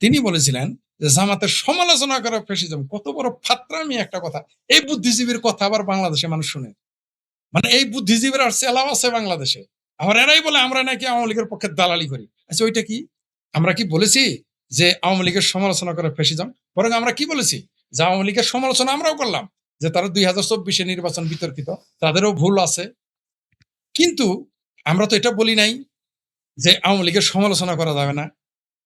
তিনি বলেছিলেন যে জামাতের সমালোচনা করা ফ্যাসিজম। কত বড় ফাত্রামি একটা কথা! এই বুদ্ধিজীবীর কথা আবার বাংলাদেশে মানুষ শুনে, মানে এই বুদ্ধিজীবীর আর চেলাও আছে বাংলাদেশে। আবার এরাই বলে আমরা নাকি আওয়ামী লীগের পক্ষে দালালি করি। আচ্ছা, ওইটা কি? আমরা কি বলেছি যে আওয়ামী লীগের সমালোচনা করে ফ্যাসিজম? বরং আমরা কি বলেছি যে আওয়ামী লীগের সমালোচনা আমরাও করলাম, যে তারা 2024 নির্বাচন বিতর্কিত, তাদেরও ভুল আছে। কিন্তু আমরা তো এটা বলি নাই যে আওয়ামী লীগের সমালোচনা করা যাবে না।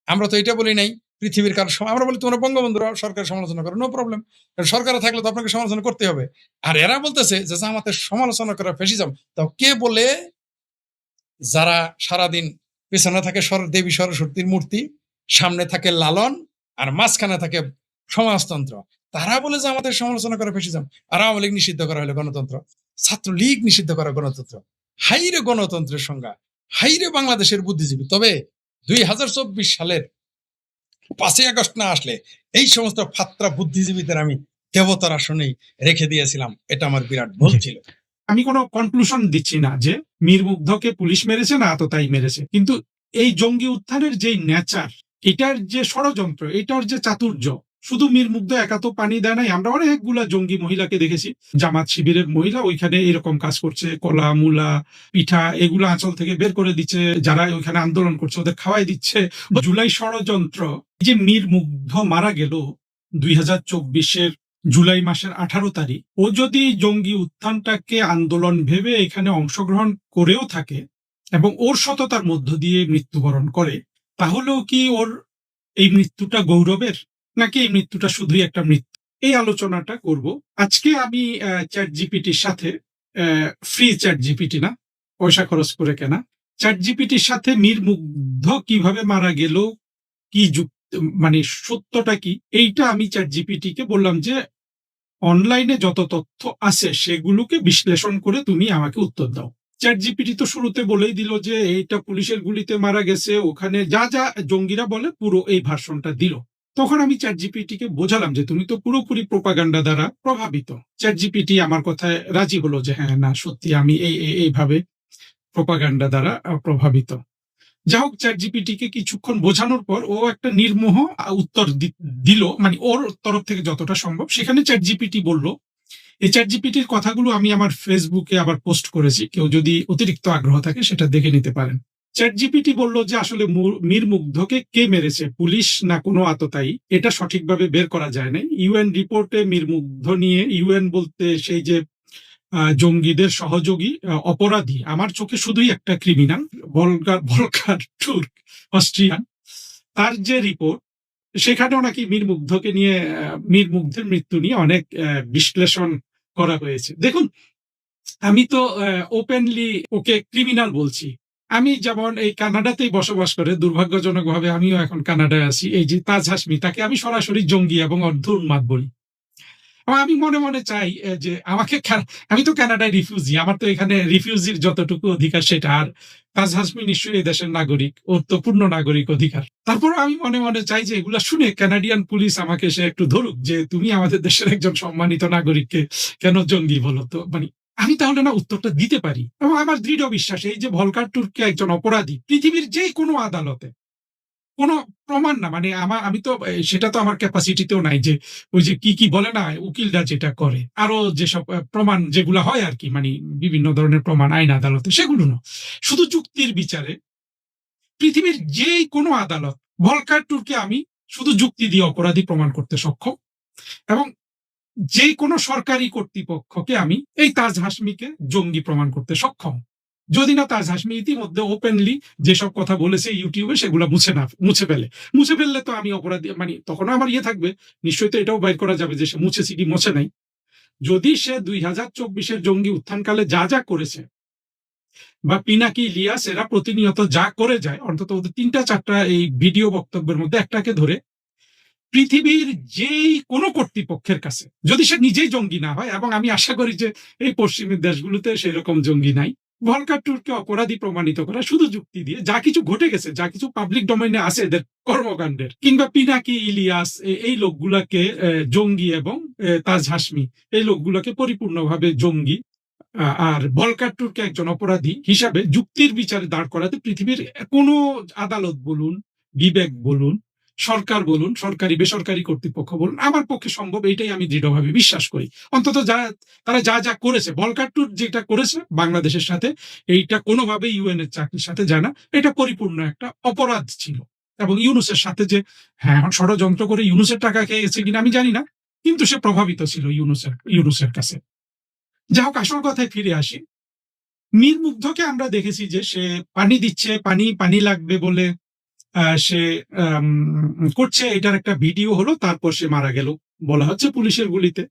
আমরা তো এটা বলি নাই পৃথিবীর কারো আমরা বলি তোমরা বঙ্গবন্ধুরা সরকারের সমালোচনা করো, নো প্রবলেম, সরকারে থাকলে তো আপনাকে সমালোচনা করতে হবে। আর এরা বলতেছে যে জামাতের সমালোচনা করা ফ্যাসিজম। তাও কে বলে? যারা সারাদিন পেছনে থাকে দেবী সরস্বতীর মূর্তি, সামনে থাকে লালন, আর মাঝখানে থাকে সমাজতন্ত্র, তারা বলে যে আমাদের সমালোচনা করে ফ্যাসিজম। আর আওয়ামী লীগ নিষিদ্ধ করা হলো গণতন্ত্র, ছাত্রলীগ নিষিদ্ধ করা গণতন্ত্র। হাইরে গণতন্ত্রের সংজ্ঞা, হাইরে বাংলাদেশের বুদ্ধিজীবী। তবে 2024 সালের 5ই আগস্ট না আসলে এই সমস্ত ফাত্রা বুদ্ধিজীবীদের আমি দেবতার আসনেই রেখে দিয়েছিলাম। এটা আমার বিরাট ভুল ছিল। আমি কোনো কনক্লুশন দিচ্ছি না যে মীর মুগ্ধকে পুলিশ মেরেছে না এতটাই মেরেছে, কিন্তু এই জঙ্গি উত্থানের যেই নেচার, এটার যে ষড়যন্ত্র, এটার যে চাতুর্য, শুধু মীর মুগ্ধ একা তো পানি দেয় নাই। আমরা অনেকগুলা জঙ্গি মহিলাকে দেখেছি, জামাত শিবিরের মহিলা ওইখানে এরকম কাজ করছে, কলা মূলা পিঠা এগুলো আঁচল থেকে বের করে দিচ্ছে, যারা ওইখানে আন্দোলন করছে ওদের খাওয়াই দিচ্ছে। জুলাই ষড়যন্ত্র, যে মীর মুগ্ধ মারা গেল 2024 জুলাই মাসের 18 তারিখ, ও যদি জঙ্গি উত্থানটাকে আন্দোলন ভেবে এখানে অংশগ্রহণ করেও থাকে এবং ওর সততার মধ্য দিয়ে মৃত্যুবরণ করে, তাহলেও কি ওর এই মৃত্যুটা গৌরবের, নাকি এই মৃত্যুটা শুধুই একটা মৃত্যু? এই আলোচনাটা করব আজকে আমি চ্যাট জিপিটির সাথে, ফ্রি চ্যাট জিপিটি না, পয়সা খরচ করে কেনা চ্যাট জিপিটির সাথে মীর মুগ্ধ কিভাবে মারা গেল, কি মানে সত্যটা কি, এইটা আমি চ্যাট জিপিটি কে বললাম যে অনলাইনে যত তথ্য আছে সেগুলোকে বিশ্লেষণ করে তুমি আমাকে উত্তর দাও। চ্যাট জিপিটি তো শুরুতে বলেই দিল যে এইটা পুলিশের গুলিতে মারা গেছে, ওখানে যা যা জঙ্গিরা বলে পুরো এই ভার্সনটা দিল। তখন আমি চ্যাট জিপিটি কে বোঝালাম যে তুমি তো পুরোপুরি প্রোপাগান্ডা দ্বারা প্রভাবিত। চ্যাট জিপিটি আমার কথায় রাজি হলো যে হ্যাঁ, না সত্যি আমি এইভাবে প্রোপাগান্ডা দ্বারা প্রভাবিত। যা হোক, চ্যাট জিপিটি কে কিছুক্ষণ বোঝানোর পর ও একটা নির্মোহ উত্তর দিল, মানে ওর তরফ থেকে যতটা সম্ভব। সেখানে চ্যাট জিপিটি বলল, এই চ্যাট জিপিটির কথাগুলো আমি আমার ফেসবুকে আবার পোস্ট করেছি, কেউ যদি অতিরিক্ত আগ্রহ থাকে সেটা দেখে নিতে পারেন। চ্যাট জিপিটি বলল যে আসলে মীর মুগ্ধকে কে মেরেছে, পুলিশ না কোনো আততায়ী, এটা সঠিকভাবে বের করা যায় না। ইউএন রিপোর্টে মীর মুগ্ধ নিয়ে, ইউএন বলতে সেই যে জঙ্গিদের সহযোগী অপরাধী, আমার চোখে শুধুই একটা ক্রিমিনাল, ভলকার তুর্ক অস্ট্রিয়ান, তার যে রিপোর্ট, সেখানেও নাকি মীর মুগ্ধকে নিয়ে, মীর মুগ্ধের মৃত্যু নিয়ে অনেক বিশ্লেষণ করা হয়েছে। দেখুন, আমি তো ওপেনলি ওকে ক্রিমিনাল বলছি। আমি যেমন এই কানাডাতেই বসবাস করে, দুর্ভাগ্যজনকভাবে আমিও এখন কানাডায় আছি। এই যে তাজ হাসমি, তাকে আমি সরাসরি জঙ্গি এবং অর্ধ উন্মাদ বলি। আমি মনে মনে চাই যে আমাকে, আমি তো কানাডায় রিফিউজি, আমার তো এখানে রিফিউজির যতটুকু অধিকার সেটা, আর তাজ হাসমি নিশ্চয়ই এই দেশের নাগরিক, ওর তো পূর্ণ নাগরিক অধিকার। তারপর আমি মনে মনে চাই যে এগুলা শুনে কানাডিয়ান পুলিশ আমাকে সে একটু ধরুক, যে তুমি আমাদের দেশের একজন সম্মানিত নাগরিককে কেন জঙ্গি বলো। তো মানে আমি তাহলে না উত্তরটা দিতে পারি। এবং আমার দৃঢ় বিশ্বাস, এই যে ভলকার তুর্ককে একজন অপরাধী, পৃথিবীর যে কোনো আদালতে কোনো প্রমাণ না, মানে আমি তো সেটা তো আমার ক্যাপাসিটিতেও নাই যে ওই যে কি বলে না উকিলরা যেটা করে, আরো যেসব প্রমাণ যেগুলো হয় আর কি, মানে বিভিন্ন ধরনের প্রমাণ আইন আদালতে, সেগুলো না, শুধু যুক্তির বিচারে পৃথিবীর যে কোনো আদালত ভলকার তুর্ককে আমি শুধু যুক্তি দিয়ে অপরাধী প্রমাণ করতে সক্ষম, এবং যে কোনো সরকারি কর্তৃপক্ষকে আমি এই তাজ হাসমিকে জঙ্গি প্রমাণ করতে সক্ষম, যদি না তাজ হাসমি ইতিমধ্যে ওপেনলি যেসব কথা বলেছে ইউটিউবে সেগুলো মুছে ফেললে তো আমি অপরাধী, মানে তখনও আমার থাকবে, নিশ্চয়ই তো এটাও বাইর করা যাবে যে সে মুছেছি কি মুছে নাই। যদি সে 2024 জঙ্গি উত্থানকালে যা যা করেছে বা পিনাকি ইলিয়াস এরা প্রতিনিয়ত যা করে যায়, অন্তত ওদের 3-4টা এই ভিডিও বক্তব্যের মধ্যে একটাকে ধরে পৃথিবীর যেই কোনো কর্তৃপক্ষের কাছে, যদি সে নিজেই জঙ্গি না হয়, এবং আমি আশা করি যে এই পশ্চিমী দেশগুলোতে সেরকম জঙ্গি নাই, ভলকার ট্যুরকে অপরাধী প্রমাণিত করা শুধু যুক্তি দিয়ে, যা কিছু ঘটে গেছে, যা কিছু পাবলিক ডোমেইনে আছে এদের কর্মকাণ্ডের, কিংবা পিনাকি ইলিয়াস এই লোকগুলাকে জঙ্গি, এবং তাজ হাসমি এই লোকগুলোকে পরিপূর্ণভাবে জঙ্গি আর ভলকার ট্যুরকে একজন অপরাধী হিসাবে যুক্তির বিচারে দাঁড় করাতে পৃথিবীর কোনো আদালত বলুন, বিবেক বলুন, সরকার বলুন, সরকারি বেসরকারি কর্তৃপক্ষ বলুন, আমার পক্ষে সম্ভব, এটাই আমি দৃঢ়ভাবে বিশ্বাস করি। অন্তত তারা যা যা করেছে, ভলকার ট্যুর যেটা করেছে বাংলাদেশের সাথে, এইটা কোনোভাবে ইউএন এর চাকরির সাথে যায় না। এটা পরিপূর্ণ একটা অপরাধ ছিল। এবং ইউনুসের সাথে যে এখন ষড়যন্ত্র করে ইউনুসের টাকা খেয়ে গেছে কিনা আমি জানি না, কিন্তু সে প্রভাবিত ছিল ইউনুসের কাছে। যা হোক, আসল কথায় ফিরে আসি। মীর মুগ্ধকে আমরা দেখেছি যে সে পানি দিচ্ছে, পানি লাগবে বলে সে করছে, এটার একটা ভিডিও হলো, তারপর সে মারা গেল বলা হচ্ছে পুলিশের গুলিতে।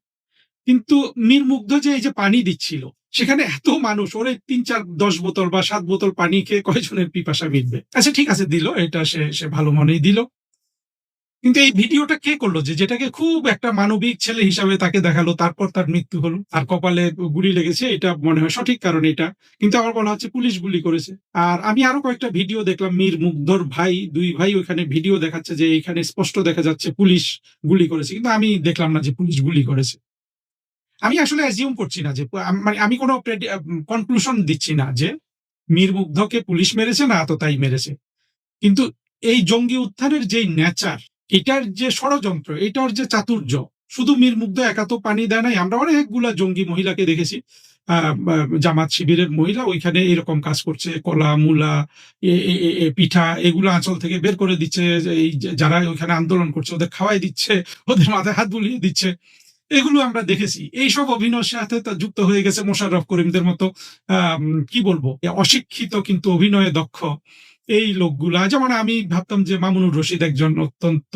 কিন্তু মীর মুগ্ধ যে এই যে পানি দিচ্ছিল, সেখানে এত মানুষ, ওরে 3-4-10 বোতল বা 7 বোতল পানি খেয়ে কয়জনের পিপাসা মিটবে? আচ্ছা ঠিক আছে, দিল, এটা সে ভালো মনেই দিল। কিন্তু এই ভিডিওটা কে করলো, যেটাকে খুব একটা মানবিক ছেলে হিসাবে তাকে দেখালো, তারপর তার মৃত্যু হলো, আর কপালে গুলি লেগেছে, এটা মনে হয় সঠিক কারণ এটা, কিন্তু আবার বলা হচ্ছে পুলিশ গুলি করেছে। আর আমি আরো কয়েকটা ভিডিও দেখলাম, মীর মুগ্ধর দুই ভাই ওখানে ভিডিও দেখাচ্ছে যে এখানে স্পষ্ট দেখা যাচ্ছে পুলিশ গুলি করেছে, কিন্তু আমি দেখলাম না যে পুলিশ গুলি করেছে। আমি আসলে অ্যাজিউম করছি না যে, মানে আমি কোনো কনক্লুশন দিচ্ছি না যে মীর মুগ্ধকে পুলিশ মেরেছে না আততায়ী মেরেছে, কিন্তু এই জঙ্গি উত্থানের যে নেচার, এটার যে ষড়যন্ত্র, এটার যে চাতুর্য, শুধু মীর মুগ্ধ একা তো পানি দেয় নাই, আমরা অনেকগুলা জঙ্গি মহিলাকে দেখেছি, জামাত শিবিরের মহিলা ওইখানে এরকম কাজ করছে, কলা মূলা পিঠা এগুলো আঁচল থেকে বের করে দিচ্ছে, এই যারা ওইখানে আন্দোলন করছে ওদের খাওয়াই দিচ্ছে, ওদের মাথায় হাত বুলিয়ে দিচ্ছে, এগুলো আমরা দেখেছি। এইসব অভিনয়ের সাথে যুক্ত হয়ে গেছে মোশাররফ করিমদের মতো কি বলবো, অশিক্ষিত কিন্তু অভিনয়ে দক্ষ এই লোকগুলা। যেমন আমি ভাবতাম যে মামুনুর রশিদ একজন অত্যন্ত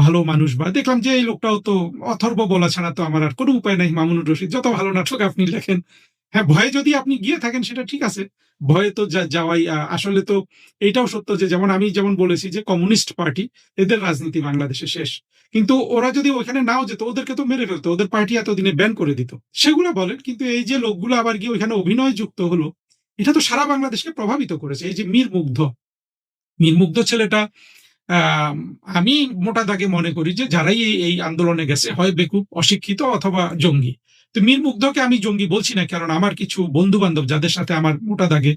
ভালো মানুষ, বা দেখলাম যে এই লোকটাও তো অথর্ব বলা ছাড়া তো আমার আর কোনো উপায় নাই। মামুনুর রশিদ যত ভালো নাটক আপনি লেখেন, হ্যাঁ ভয়ে যদি আপনি গিয়ে থাকেন সেটা ঠিক আছে, ভয়ে তো যাওয়াই আসলে তো এটাও সত্য যে, যেমন বলেছি যে কমিউনিস্ট পার্টি, এদের রাজনীতি বাংলাদেশে শেষ, কিন্তু ওরা যদি ওইখানে নাও যেত ওদেরকে তো মেরে ফেলতো, ওদের পার্টি এতদিনে ব্যান করে দিত, সেগুলো বলেন। কিন্তু এই যে লোকগুলো আবার গিয়ে ওইখানে অভিনয় যুক্ত হলো, এটা তো সারা বাংলাদেশকে প্রভাবিত করেছে। এই যে মীর মুগ্ধ ছেলেটা, আমি মোটা দাগে মনে করি যে যারাই এই আন্দোলনে গেছে হয় বেকুব, অশিক্ষিত, অথবা জঙ্গি। তো মীর মুগ্ধকে আমি জঙ্গি বলছি না, কারণ আমার কিছু বন্ধু বান্ধব যাদের সাথে আমার মোটা দাগে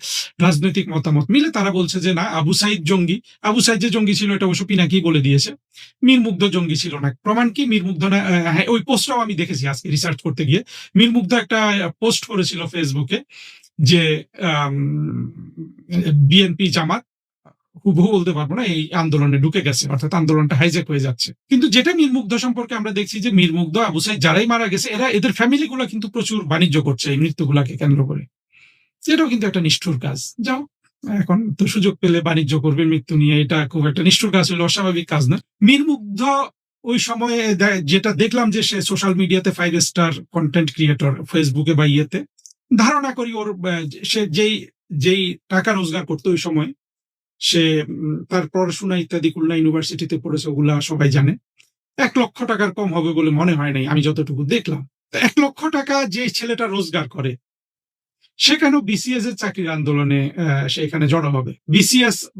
রাজনৈতিক মতামত মিলে, তারা বলছে যে না, আবু সাইদ জঙ্গি। আবু সাইদ যে জঙ্গি ছিল এটা অবশ্য পিনাকি বলে দিয়েছে, মীর মুগ্ধ জঙ্গি ছিল না। প্রমাণ কি? মীর মুগ্ধ না, হ্যাঁ ওই পোস্টটাও আমি দেখেছি আজকে রিসার্চ করতে গিয়ে। মীর মুগ্ধ একটা পোস্ট করেছিল ফেসবুকে যে বিএনপি জামাত, হুবহু বলতে পারবো না, এই আন্দোলনে ঢুকে গেছে, অর্থাৎ আন্দোলনটা হাইজ্যাক হয়ে যাচ্ছে। কিন্তু যেটা মীর মুগ্ধ সম্পর্কে আমরা দেখছি যে মীর মুগ্ধ, আবু সাইদ যারাই মারা গেছে, এদের ফ্যামিলি গুলা কিন্তু প্রচুর বাণিজ্য করছে এই মৃত্যুগুলাকে কেন্দ্র করে। এটাও কিন্তু একটা নিষ্ঠুর কাজ। যাও, এখন তো সুযোগ পেলে বাণিজ্য করবে মৃত্যু নিয়ে, এটা খুব একটা নিষ্ঠুর কাজ হলো, অস্বাভাবিক কাজ না। মীর মুগ্ধ ওই সময়ে যেটা দেখলাম যে সে সোশ্যাল মিডিয়াতে 5 স্টার কন্টেন্ট ক্রিয়েটর, ফেসবুকে বা ইয়েতে, ধারণা করি ওর সে যেই টাকা রোজগার করতো ওই সময়, সে তার পড়াশোনা ইত্যাদি খুলনা ইউনিভার্সিটিতে পড়েছে, ওগুলা সবাই জানে। 1 লক্ষ টাকার কম হবে বলে মনে হয় নাই আমি যতটুকু দেখলাম। 1 লক্ষ টাকা যে ছেলেটা রোজগার করে, সে কেন বিসিএস এর চাকরির আন্দোলনে সে এখানে জড়ো হবে?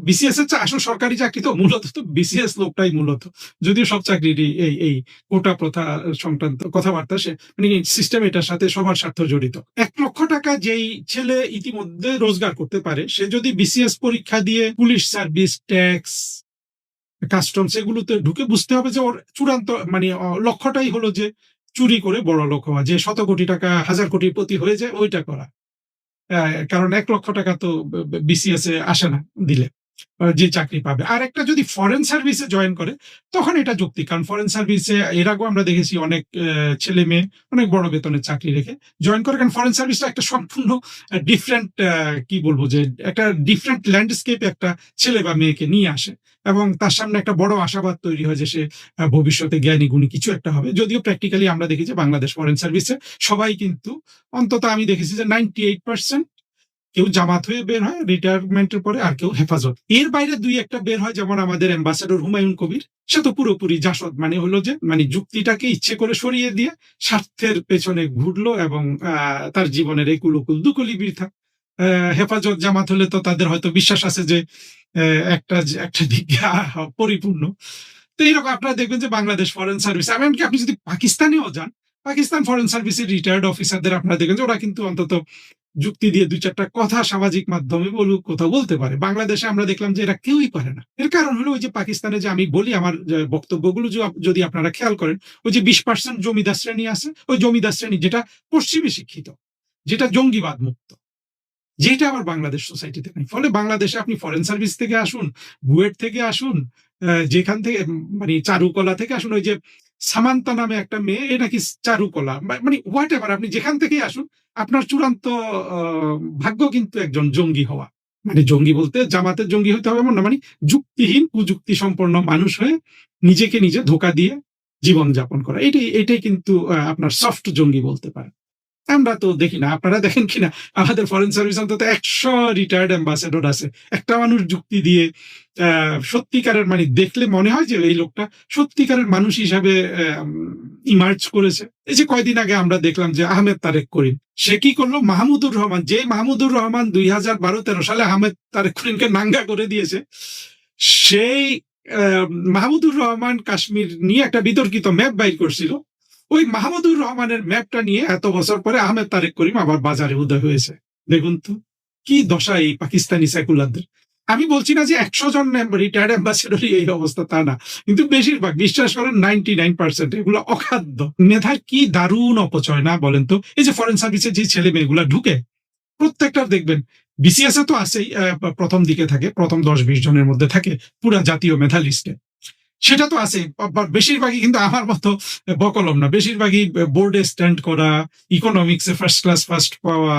বিসিএস এর আসলে সরকারি চাকরি তো, মূলত তো বিসিএস লোকটাই মূলত, যদিও সব চাকরিরই এই কোটা প্রথা সংক্রান্ত কথাবার্তা, সে মানে সিস্টেম এটার সাথে সবার স্বার্থ জড়িত। 1 লক্ষ টাকা যেই ছেলে ইতিমধ্যে রোজগার করতে পারে, সে যদি বিসিএস পরীক্ষা দিয়ে পুলিশ সার্ভিস, ট্যাক্স, কাস্টমস এগুলোতে ঢুকে, বুঝতে হবে যে ওর চূড়ান্ত মানে লক্ষ্যটাই হলো যে চুরি করে বড় লোক হওয়া, যে 100 কোটি টাকা 1000 কোটিপতি হয়ে যায় ওইটা করা। কারণ 1 লক্ষ টাকা তো বিসিএস এ আসে না দিলে, যে চাকরি পাবে। আর একটা যদি ফরেন সার্ভিসে জয়েন করে, তখন এটা যৌক্তিক, কারণ ফরেন সার্ভিসে এর আগেও আমরা দেখেছি অনেক ছেলে মেয়ে অনেক বড় বেতনের চাকরি রেখে জয়েন করে, কারণ ফরেন সার্ভিসটা একটা সম্পূর্ণ ডিফারেন্ট, কি বলবো, যে একটা ডিফারেন্ট ল্যান্ডস্কেপ একটা ছেলে বা মেয়েকে নিয়ে আসে, এবং তার সামনে একটা বড় আশাবাদ তৈরি হয় যে সে ভবিষ্যতে জ্ঞানী গুণী কিছু একটা হবে। যদিও প্র্যাকটিক্যালি আমরা দেখি যে বাংলাদেশ ফরেন সার্ভিসে সবাই কিন্তু, অন্তত আমি দেখেছি যে 98% কেউ জামাত হয়ে বের হয় রিটায়ারমেন্টের পরে, আর কেউ হেফাজত। এর বাইরে দুই একটা বের হয়, যেমন আমাদের অ্যাম্বাসেডর হুমায়ুন কবির, সে তো পুরোপুরি জাসদ, মানে হলো যে মানে যুক্তিটাকে ইচ্ছে করে সরিয়ে দিয়ে স্বার্থের পেছনে ঘুরলো এবং তার জীবনের এই কুলুকুল দুকুলি বৃথা। হেফাজত জামাত হলে তো তাদের হয়তো বিশ্বাস আছে যে একটা একটা দিক পরিপূর্ণ। তো এইরকম আপনারা দেখবেন যে বাংলাদেশ ফরেন সার্ভিস, এমনকি আপনি যদি পাকিস্তানেও যান, পাকিস্তান ফরেন সার্ভিসের রিটায়ার্ড অফিসারদের আপনারা দেখবেন যে ওরা কিন্তু অন্তত যুক্তি দিয়ে দুই চারটা কথা সামাজিক মাধ্যমে বলুক, কোথাও বলতে পারে। বাংলাদেশে আমরা দেখলাম যে এরা কেউই পারে না। এর কারণ হলো ওই যে পাকিস্তানে যে আমি বলি, আমার বক্তব্যগুলো যদি আপনারা খেয়াল করেন, ওই যে 20% জমিদার শ্রেণী আছে, ওই জমিদার শ্রেণী যেটা পশ্চিমী শিক্ষিত, যেটা জঙ্গিবাদ মুক্ত, যেটা আবার বাংলাদেশ সোসাইটিতে নেই। ফলে বাংলাদেশে আপনি ফরেন সার্ভিস থেকে আসুন, বুয়েট থেকে আসুন, যেখান থেকে মানে চারুকলা থেকে আসুন, ওই যে সামান্তা নামে একটা মেয়ে, এ নাকি চারুকলা, মানে হোয়াট এভার, আপনি যেখান থেকেই আসুন, আপনার চূড়ান্ত ভাগ্য কিন্তু একজন জঙ্গি হওয়া। মানে জঙ্গি বলতে জামাতের জঙ্গি হতে হবে এমন না, মানে যুক্তিহীন কুযুক্তি সম্পন্ন মানুষ হয়ে নিজেকে নিজে ধোঁকা দিয়ে জীবন যাপন করা, এটাই কিন্তু আপনার সফট জঙ্গি বলতে পারে। আমরা তো দেখি না, আপনারা দেখেন কিনা আমাদের ফরেন সার্ভিস অন্তত 100 রিটায়ার্ড অ্যাম্বাসেডর আছে। একটা মানুষ যুক্তি দিয়ে সত্যিকারের, মানে দেখলে মনে হয় যে এই লোকটা সত্যিকারের মানুষ হিসাবে ইমার্জ করেছে। এই যে কয়দিন আগে আমরা দেখলাম যে আহমেদ তারেক করিম, সে কি করলো, মাহমুদুর রহমান, যে মাহমুদুর রহমান 2012-13 সালে আহমেদ তারেক করিমকে নাঙ্গা করে দিয়েছে, সেই মাহমুদুর রহমান কাশ্মীর নিয়ে একটা বিতর্কিত ম্যাপ বাইর করছিল। ওই মাহমুদুর রহমানের ম্যাপটা নিয়ে এত বছর পরে আহমেদ তারেক করিম আবার বাজারে উদয় হয়েছে। দেখুন তো কি দশা এই পাকিস্তানি সেকুলারদের। আমি বলছি না যে 100 জন রিটায়ার্ড অ্যাম্বাসেডরই এই অবস্থা, তা না, কিন্তু বেশিরভাগ, বিশ্বাস করেন 99% এগুলো অখাদ্য। মেধার কি দারুণ অপচয় না বলেন তো। এই যে ফরেন সার্ভিসে যে ছেলে মেয়েগুলা ঢুকে, প্রত্যেকটা দেখবেন বিসিএস এ তো আছেই, প্রথম দিকে থাকে, প্রথম 10-20 জনের মধ্যে থাকে পুরা জাতীয় মেধা লিস্টে, সেটা তো আছে। বেশিরভাগই কিন্তু আমার মতো বকলম না, বেশিরভাগই বোর্ডে স্ট্যান্ড করা, ইকোনমিক্সে ফার্স্ট ক্লাস ফার্স্ট পাওয়া,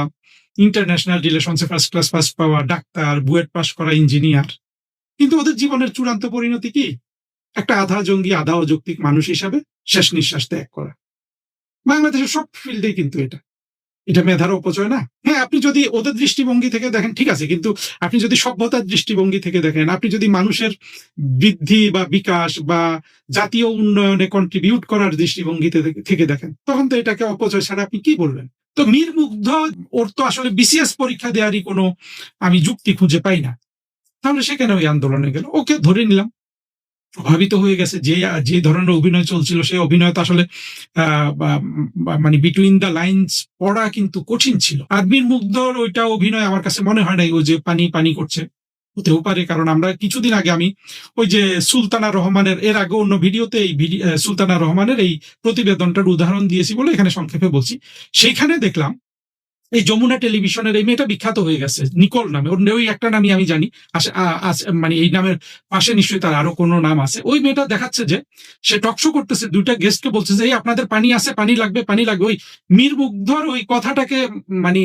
ইন্টারন্যাশনাল রিলেশনসে ফার্স্ট ক্লাস ফার্স্ট পাওয়া, ডাক্তার, বুয়েট পাস করা ইঞ্জিনিয়ার। কিন্তু ওদের জীবনের চূড়ান্ত পরিণতি কি? একটা আধা জঙ্গি আধা অযৌক্তিক মানুষ হিসাবে শেষ নিঃশ্বাস ত্যাগ করা। বাংলাদেশের সব ফিল্ডে কিন্তু এটা মেধার অপচয় না? হ্যাঁ, আপনি যদি ওদের দৃষ্টিভঙ্গি থেকে দেখেন ঠিক আছে, কিন্তু আপনি যদি সভ্যতার দৃষ্টিভঙ্গি থেকে দেখেন, আপনি যদি মানুষের বৃদ্ধি বা বিকাশ বা জাতীয় উন্নয়নে কন্ট্রিবিউট করার দৃষ্টিভঙ্গি থেকে দেখেন, তখন তো এটাকে অপচয় ছাড়া আপনি কি বলবেন? তো মীর মুগ্ধ, ওর তো আসলে বিসিএস পরীক্ষা দেওয়ারই কোনো আমি যুক্তি খুঁজে পাই না। তাহলে সেখানে ওই আন্দোলনে গেল, ওকে ধরে নিলাম, প্রভাবিত হয়ে গেছে। যে ধরনের অভিনয় চলছিল, সেই অভিনয় তো আসলে মানে বিটুইন দ্য লাইনস পড়া কিন্তু কঠিন ছিল। আর মীর মুগ্ধর ওইটা অভিনয় আমার কাছে মনে হয় নাই ও যে পানি পানি করছে। হতেও পারে, কারণ আমরা কিছুদিন আগে আমি ওই যে সুলতানা রহমানের, এর আগে অন্য ভিডিওতে এই সুলতানা রহমানের এই প্রতিবেদনটার উদাহরণ দিয়েছি বলে এখানে সংক্ষেপে বলছি। সেইখানে দেখলাম এই যমুনা টেলিভিশনের এই মেয়েটা বিখ্যাত হয়ে গেছে নিকোল নামে, ওর ওই একটা নামই আমি জানি, মানে এই নামের পাশে নিশ্চয়ই তার আরো কোনো নাম আছে। ওই মেয়েটা দেখাচ্ছে যে সে টকশো করতেছে, দুইটা গেস্টকে বলছে যে এই আপনাদের পানি আছে, পানি লাগবে, পানি লাগবে, ওই মীর মুগ্ধর ওই কথাটাকে মানে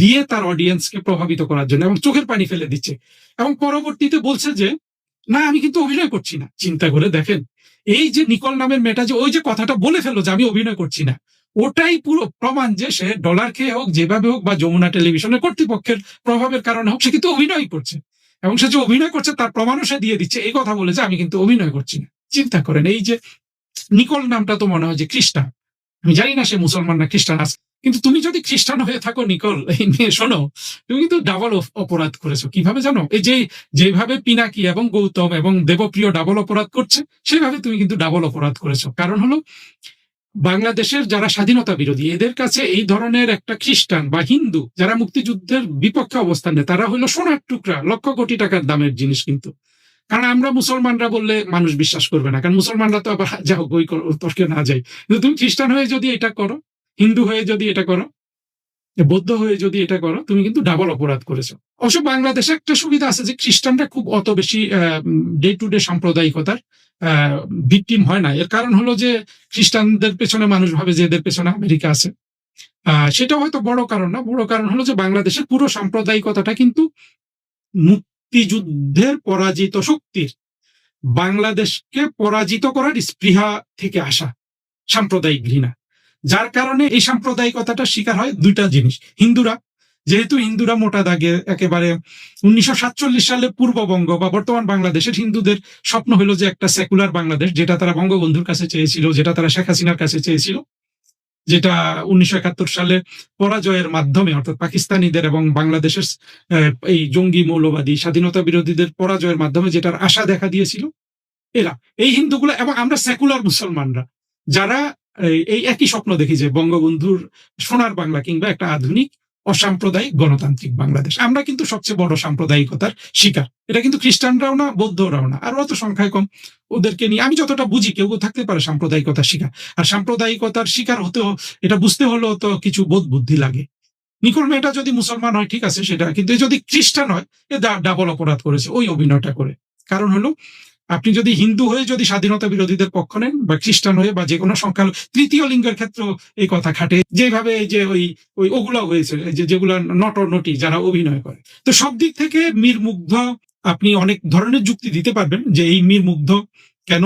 দিয়ে তার অডিয়েন্সকে প্রভাবিত করার জন্য, এবং চোখের পানি ফেলে দিচ্ছে, এবং পরবর্তীতে বলছে যে না আমি কিন্তু অভিনয় করছি না। চিন্তা করে দেখেন, এই যে নিকোল নামের মেয়েটা যে ওই যে কথাটা বলে ফেললো যে আমি অভিনয় করছি না, ওটাই পুরো প্রমাণ যে সে ডলার খেয়ে হোক, যেভাবে হোক, বা যমুনা টেলিভিশনের কর্তৃপক্ষের প্রভাবের কারণে হোক, সে কিন্তু অভিনয় করছে, এবং সে যে অভিনয় করছে তার প্রমাণও সে দিয়ে দিচ্ছে, এই কথা বলে যে আমি কিন্তু অভিনয় করছি না। চিন্তা করেন, এই যে নিকোল নামটা তো মনে হয় যে খ্রিস্টান, আমি জানি না সে মুসলমান না খ্রিস্টান আছে, কিন্তু তুমি যদি খ্রিস্টান হয়ে থাকো নিকোল, এই মেয়ে শোনো, তুমি কিন্তু ডাবল অপরাধ করেছো। কিভাবে জানো? এই যেভাবে পিনাকি এবং গৌতম এবং দেবপ্রিয় ডাবল অপরাধ করছে, সেভাবে তুমি কিন্তু ডাবল অপরাধ করেছো। কারণ হলো বাংলাদেশের যারা স্বাধীনতা বিরোধী, এদের কাছে এই ধরনের একটা খ্রিস্টান বা হিন্দু যারা মুক্তিযুদ্ধের বিপক্ষে অবস্থান নেয়, তারা হলো সোনার টুকরা, লক্ষ কোটি টাকার দামের জিনিস। কিন্তু কারণ আমরা মুসলমানরা বললে মানুষ বিশ্বাস করবে না, কারণ মুসলমানরা তো আবার যাও বই তর্কে না যায়। কিন্তু তুমি খ্রিস্টান হয়ে যদি এটা করো, হিন্দু হয়ে যদি এটা করো, বৌদ্ধ হয়ে যদি এটা করো, তুমি কিন্তু ডাবল অপরাধ করেছো। অবশ্য বাংলাদেশে একটা সুবিধা আছে যে খ্রিস্টানরা খুব অত বেশি ডে টু ডে সাম্প্রদায়িকতার ভিকটিম হয় না। এর কারণ হলো যে খ্রিস্টানদের পেছনে মানুষ ভাবে যে এদের পেছনে আমেরিকা আছে। সেটা হয়তো বড় কারণ না, বড় কারণ হলো যে বাংলাদেশের পুরো সাম্প্রদায়িকতাটা কিন্তু মুক্তিযুদ্ধের পরাজিত শক্তির, বাংলাদেশকে পরাজিত করার স্পৃহা থেকে আসা সাম্প্রদায়িক ঘৃণা, যার কারণে এই সাম্প্রদায়িকতাটা শিকার হয় দুইটা জিনিস। হিন্দুরা যেহেতু হিন্দুরা মোটা দাগে একেবারে 1947 সালে পূর্ববঙ্গ বা বর্তমান বাংলাদেশের হিন্দুদের স্বপ্ন হলো যে একটা সেকুলার বাংলাদেশ, যেটা তারা বঙ্গবন্ধুর কাছে চেয়েছিল, যেটা তারা শেখ হাসিনার কাছে চেয়েছিল, যেটা 1971 সালে পরাজয়ের মাধ্যমে অর্থাৎ পাকিস্তানিদের এবং বাংলাদেশের এই জঙ্গি মৌলবাদী স্বাধীনতা বিরোধীদের পরাজয়ের মাধ্যমে যেটার আশা দেখা দিয়েছিল এরা, এই হিন্দুগুলো এবং আমরা সেকুলার মুসলমানরা যারা এই একই স্বপ্ন দেখি যে বঙ্গবন্ধুর সোনার বাংলা কিংবা একটা আধুনিক অসাম্প্রদায়িক গণতান্ত্রিক বাংলাদেশ। আমরা কিন্তু সবচেয়ে বড় সাম্প্রদায়িকতার শিকার। এটা কিন্তু খ্রিস্টানরাও না, বৌদ্ধরাও না, আর অত সংখ্যায় কম। ওদেরকে নিয়ে আমি যতটা বুঝি কেউ থাকতে পারে সাম্প্রদায়িকতার শিকার, আর সাম্প্রদায়িকতার শিকার হতেও এটা বুঝতে হলেও তো কিছু বোধ বুদ্ধি লাগে। নিকল মেয়েটা যদি মুসলমান হয় ঠিক আছে সেটা, কিন্তু যদি খ্রিস্টান হয় এ ডাবল অপরাধ করেছে ওই অভিনয়টা করে। কারণ হলো আপনি যদি হিন্দু হয়ে যদি স্বাধীনতা বিরোধীদের পক্ষ নেন বা খ্রিস্টান হয়ে বা যে কোনো সংখ্যালঘু তৃতীয় লিঙ্গের ক্ষেত্রেও এই কথা খাটে, যেভাবে যে ওই ওগুলা হয়েছে যেগুলা নট নটি যারা অভিনয় করে। তো সব দিক থেকে মীর মুগ্ধ আপনি অনেক ধরনের যুক্তি দিতে পারবেন যে এই মীর মুগ্ধ কেন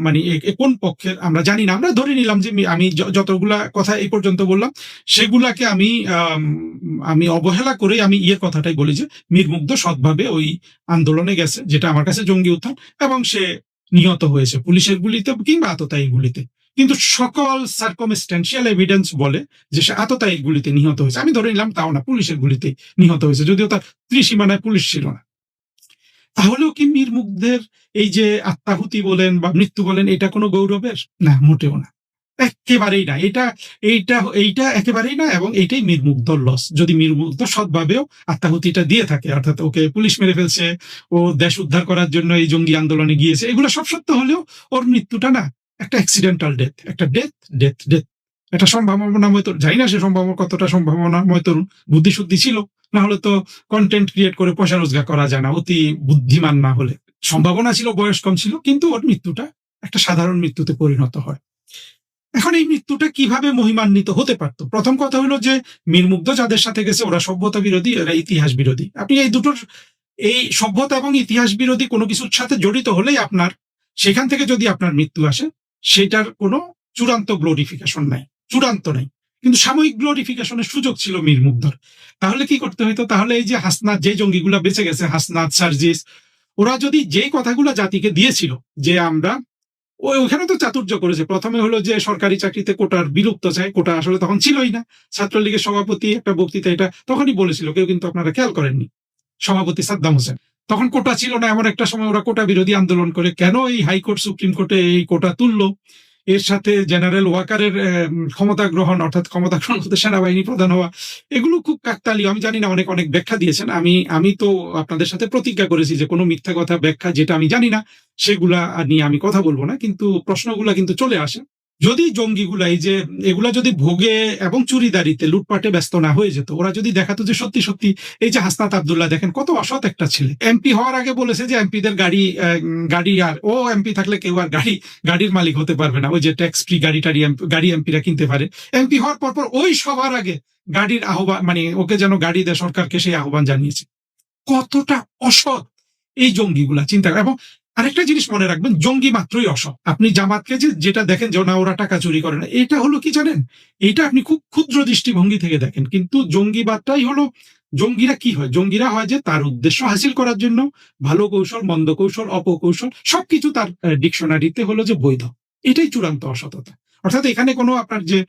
মানে কোন পক্ষের আমরা জানি না। আমরা ধরে নিলাম যে আমি যতগুলা কথা এই পর্যন্ত বললাম সেগুলাকে আমি অবহেলা করে আমি কথাটাই বলি যে মীর মুগ্ধ সৎভাবে ওই আন্দোলনে গেছে, যেটা আমার কাছে জঙ্গি উত্থান, এবং সে নিহত হয়েছে পুলিশের গুলিতে কিংবা আততায়ী গুলিতে। কিন্তু সকল সার্কমস্ট্যান্সিয়াল এভিডেন্স বলে যে সে আততায়ী গুলিতে নিহত হয়েছে। আমি ধরে নিলাম তাও না, পুলিশের গুলিতে নিহত হয়েছে, যদিও তার ত্রিসীমানায় পুলিশ ছিল না। তাহলেও কি মীর মুগ্ধের এই যে আত্মাহুতি বলেন বা মৃত্যু বলেন এটা কোনো গৌরবের? না, মোটেও না, একেবারেই না। এইটা একেবারেই না, এবং এইটাই মীর মুগ্ধর লস। যদি মীর মুগ্ধ সৎভাবেও আত্মাহুতিটা দিয়ে থাকে, অর্থাৎ ওকে পুলিশ মেরে ফেলছে, ও দেশ উদ্ধার করার জন্য এই জঙ্গি আন্দোলনে গিয়েছে, এগুলো সব সত্য হলেও ওর মৃত্যুটা না একটা অ্যাক্সিডেন্টাল ডেথ, একটা ডেথ একটা সম্ভাবনাময় তরুণ। জানি না সে কতটা সম্ভাবনাময় তরুণ, বুদ্ধিশুদ্ধি ছিল, না হলে তো কন্টেন্ট ক্রিয়েট করে পয়সা রোজগার করা যায় না অতি বুদ্ধিমান না হলে। সম্ভাবনা ছিল, বয়স কম ছিল, কিন্তু ওর মৃত্যুটা একটা সাধারণ মৃত্যুতে পরিণত হয়। এখন এই মৃত্যুটা কিভাবে মহিমান্বিত হতে পারত? প্রথম কথা হলো যে মীর মুগ্ধ যাদের সাথে গেছে ওরা সভ্যতা বিরোধী, এরা ইতিহাস বিরোধী। আপনি এই দুটোর, এই সভ্যতা এবং ইতিহাস বিরোধী কোনো কিছুর সাথে জড়িত হলেই আপনার সেখান থেকে যদি আপনার মৃত্যু আসে সেটার কোনো চূড়ান্ত গ্লোরিফিকেশন নাই, চূড়ান্ত নাই, কিন্তু সাময়িক গ্লোরিফিকেশনের সুযোগ ছিল মীর মুগ্ধর। তাহলে কি করতে হইতো? তাহলে এই যে হাসনাত, যে জঙ্গিগুলা বেঁচে গেছে, হাসনাত, সার্জিস, ওরা যদি যেই কথাগুলো জাতিকে দিয়েছিল যে আমরা ওইখানে তো চাতুর্য করেছে। প্রথমে হলো যে সরকারি চাকরিতে কোটার বিলুপ্ত চাই, কোটা আসলে তখন ছিলই না। ছাত্রলীগের সভাপতি একটা বক্তৃতা এটা তখনই বলেছিল, কেউ কিন্তু আপনারা খেয়াল করেননি, সভাপতি সাদ্দাম হোসেন। তখন কোটা ছিল না, এমন একটা সময় ওরা কোটা বিরোধী আন্দোলন করে কেন এই হাইকোর্ট সুপ্রিম কোর্টে এই কোটা তুললো। এর সাথে জেনারেল ওয়াকারের ক্ষমতা গ্রহণ, অর্থাৎ ক্ষমতা গ্রহণ করতে সেনাবাহিনী প্রধান হওয়া, এগুলো খুব কাকতালীয়। আমি জানি না, অনেক ব্যাখ্যা দিয়েছেন। আমি তো আপনাদের সাথে প্রতিজ্ঞা করেছি যে কোনো মিথ্যা কথা ব্যাখ্যা যেটা আমি জানি না সেগুলা নিয়ে আমি কথা বলবো না, কিন্তু প্রশ্নগুলা কিন্তু চলে আসে। যদি জঙ্গিগুলা এই যে এগুলা যদি ভোগে এবং চুরিদারিতে লুটপাটে ব্যস্ত না হয়ে যেত, ওরা যদি দেখাতো যে সত্যি সত্যি এই যে হাসনাত আব্দুল্লাহ দেখেন কত অসৎ একটা ছেলে, এমপি হওয়ার আগে বলেছে যে এমপিদের গাড়ি আর ও এমপি থাকলে কেউ আর গাড়ির মালিক হতে পারবে না, ওই যে ট্যাক্স ফ্রি গাড়ি এমপিরা কিনতে পারে। এমপি হওয়ার পর ওই সবার আগে গাড়ির আহ্বান, মানে ওকে যেন গাড়ি দেয় সরকারকে, সেই আহ্বান জানিয়েছে। কতটা অসৎ এই জঙ্গিগুলা, চিন্তা করে। এবং আরেকটা জিনিস মনে রাখবেন, জঙ্গি মাত্রই অসৎ। আপনি জামাতকে যেটা দেখেন যে না ওরা টাকা চুরি করে না, এটা হলো কি জানেন, এইটা আপনি খুব ক্ষুদ্র দৃষ্টিভঙ্গি থেকে দেখেন। কিন্তু জঙ্গিবাদটাই হলো, জঙ্গিরা কি হয়? জঙ্গিরা হয় যে তার উদ্দেশ্য হাসিল করার জন্য ভালো কৌশল, মন্দ কৌশল, অপকৌশল সবকিছু তার ডিকশনারিতে হলো যে বৈধ। এটাই চূড়ান্ত অসততা। অর্থাৎ এখানে কোনো আপনার যে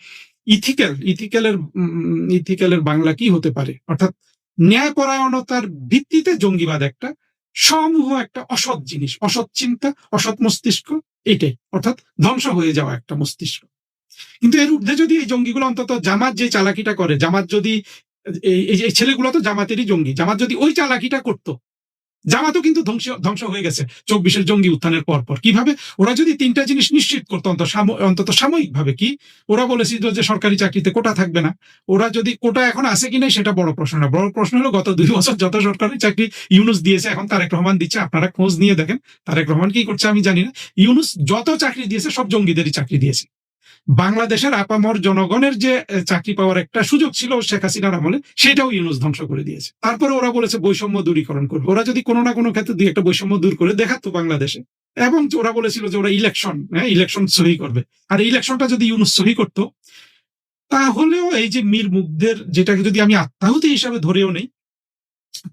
ইথিক্যালের বাংলা কি হতে পারে, অর্থাৎ ন্যায়পরায়ণতার ভিত্তিতে জঙ্গিবাদ একটা সমূহ, একটা অসৎ জিনিস, অসৎ চিন্তা, অসৎ মস্তিষ্ক, এটাই অর্থাৎ ধ্বংস হয়ে যাওয়া একটা মস্তিষ্ক। কিন্তু এর ঊর্ধ্বে যদি এই জঙ্গিগুলো, অন্তত জামাত যে চালাকিটা করে, জামাত যদি এই ছেলেগুলো তো জামাতেরই জঙ্গি, জামাত যদি ওই চালাকিটা করতো, জামাতও কিন্তু ধ্বংস হয়ে গেছে 24-এর জঙ্গি উত্থানের পর। কিভাবে? ওরা যদি তিনটা জিনিস নিশ্চিত করতো অন্তত সাময়িকভাবে, কি ওরা বলেছিল যে সরকারি চাকরিতে কোটা থাকবে না। ওরা যদি কোটা এখন আছে কিনা সেটা বড় প্রশ্ন না, বড় প্রশ্ন হলো গত 2 বছর যত সরকারি চাকরি ইউনুস দিয়েছে, এখন তারেক রহমান দিচ্ছে। আপনারা খোঁজ নিয়ে দেখেন তারেক রহমান কি করছে আমি জানি না। ইউনুস যত চাকরি দিয়েছে সব জঙ্গিদেরই চাকরি দিয়েছে। বাংলাদেশের আপামর জনগণের যে চাকরি পাওয়ার একটা সুযোগ ছিল শেখ হাসিনার আমলে, সেটাও ইউনুস ধ্বংস করে দিয়েছে। তারপরে ওরা বলেছে বৈষম্য দূরীকরণ করবে। ওরা যদি কোনো না কোনো ক্ষেত্রে দুই একটা বৈষম্য দূর করে দেখাতো বাংলাদেশে, এবং ওরা বলেছিল যে ওরা ইলেকশন সহি করবে, আর ইলেকশনটা যদি ইউনুস সহি করতো তাহলেও এই যে মীর মুগ্ধের, যেটাকে যদি আমি আত্মাহুতি হিসাবে ধরেও নেই,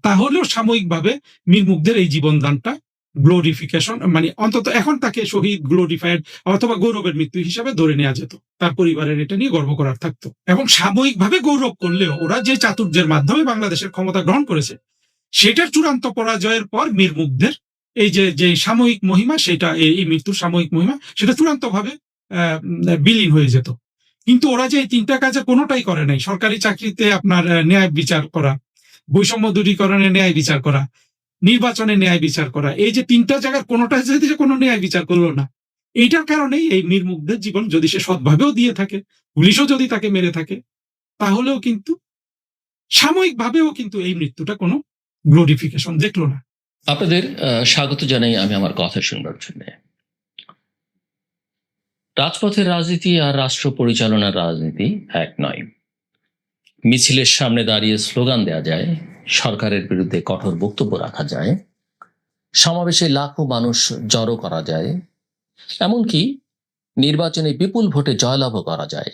তাহলেও সাময়িকভাবে মীর মুগ্ধের এই জীবনদানটা গ্লোরিফিকেশন, মানে অন্তত এখন তাকে শহীদ, গ্লোরিফাইড অথবা গৌরবের মৃত্যু হিসাবে ধরে নেওয়া যেত, তার পরিবারের এটা নিয়ে গর্ব করার থাকতো। এবং সাময়িকভাবে গৌরব করলেও ওরা যে চাতুর্যের মাধ্যমে বাংলাদেশের ক্ষমতা গ্রহণ করেছে, সেটার চূড়ান্ত পরাজয়ের পর মীর মুগ্ধের এই যে সাময়িক মহিমা, সেটা এই মৃত্যুর সাময়িক মহিমা, সেটা চূড়ান্ত ভাবে বিলীন হয়ে যেত। কিন্তু ওরা যে এই তিনটা কাজে কোনোটাই করে নাই, সরকারি চাকরিতে আপনার ন্যায় বিচার করা, বৈষম্য দূরীকরণে ন্যায় বিচার করা, নির্বাচনে ন্যায় বিচার করা, এই যে তিনটা জায়গার কোনোটা যদি কোনো ন্যায় বিচার করলো না, এইটার কারণেই এই মীর মুগ্ধের জীবন যদি সে সৎভাবেও দিয়ে থাকে, পুলিশও যদি তাকে মেরে থাকে, তাহলেও কিন্তু সাময়িকভাবেও কিন্তু এই মৃত্যুটা কোনো গ্লোরিফিকেশন দেখলো না। আপনাদের স্বাগত জানাই আমি আমার কথা শুনবার জন্য। রাজপথের রাজনীতি আর রাষ্ট্র পরিচালনার রাজনীতি এক নয়। মিছিলের সামনে দাঁড়িয়ে স্লোগান দেওয়া যায়, সরকারের বিরুদ্ধে কঠোর বক্তব্য রাখা যায়, সমাবেশে লাখো মানুষ জড়ো করা যায়, এমনকি নির্বাচনে বিপুল ভোটে জয়লাভও করা যায়।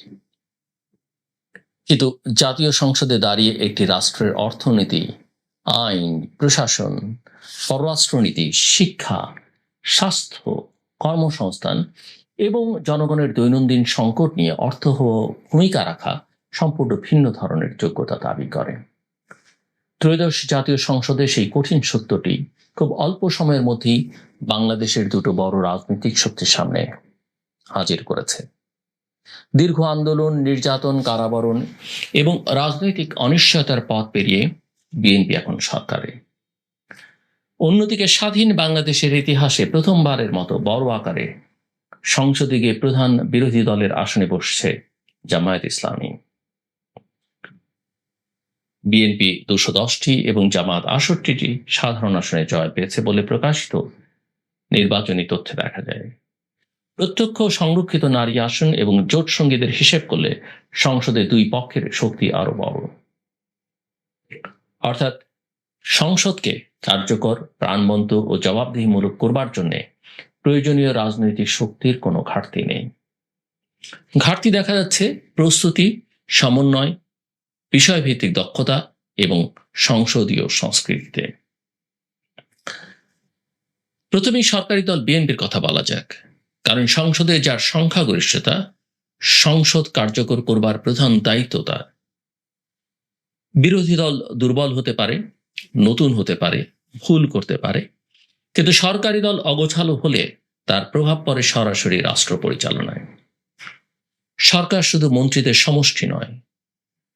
কিন্তু জাতীয় সংসদে দাঁড়িয়ে একটি রাষ্ট্রের অর্থনীতি, আইন, প্রশাসন, পররাষ্ট্রনীতি, শিক্ষা, স্বাস্থ্য, কর্মসংস্থান এবং জনগণের দৈনন্দিন সংকট নিয়ে অর্থবহ ভূমিকা রাখা সম্পূর্ণ ভিন্ন ধরনের যোগ্যতা দাবি করে। ত্রয়োদশ জাতীয় সংসদে সেই কঠিন সত্যটি খুব অল্প সময়ের মধ্যেই বাংলাদেশের দুটো বড় রাজনৈতিক শক্তির সামনে হাজির করেছে। দীর্ঘ আন্দোলন, নির্যাতন, কারাবরণ এবং রাজনৈতিক অনিশ্চয়তার পথ পেরিয়ে বিএনপি এখন সরকারে। অন্যদিকে স্বাধীন বাংলাদেশের ইতিহাসে প্রথমবারের মতো বড় আকারে সংসদে গিয়ে প্রধান বিরোধী দলের আসনে বসছে জামায়াত ইসলামী। বিএনপি 210টি এবং জামায়াত 68টি সাধারণ আসনে জয় পেয়েছে বলে প্রকাশিত নির্বাচনী তথ্যে দেখা যায়। প্রত্যক্ষ সংরক্ষিত নারী আসন এবং জোট সঙ্গীদের হিসেব করলে সংসদে দুই পক্ষের শক্তি আরো বড়। অর্থাৎ সংসদকে কার্যকর, প্রাণবন্ত ও জবাবদিহিমূলক করবার জন্য প্রয়োজনীয় রাজনৈতিক শক্তির কোনো ঘাটতি নেই। ঘাটতি দেখা যাচ্ছে প্রস্তুতি, সমন্বয়, বিষয়ভিত্তিক দক্ষতা এবং সংসদীয় সংস্কৃতিতে। প্রথমেই সরকারি দল বিএনপির কথা বলা যাক, কারণ সংসদে যার সংখ্যাগরিষ্ঠতা, সংসদ কার্যকর করবার প্রধান দায়িত্ব তার। বিরোধী দল দুর্বল হতে পারে, নতুন হতে পারে, ভুল করতে পারে, কিন্তু সরকারি দল অগোছালো হলে তার প্রভাব পড়ে সরাসরি রাষ্ট্র পরিচালনায়। সরকার শুধু মন্ত্রীদের সমষ্টি নয়,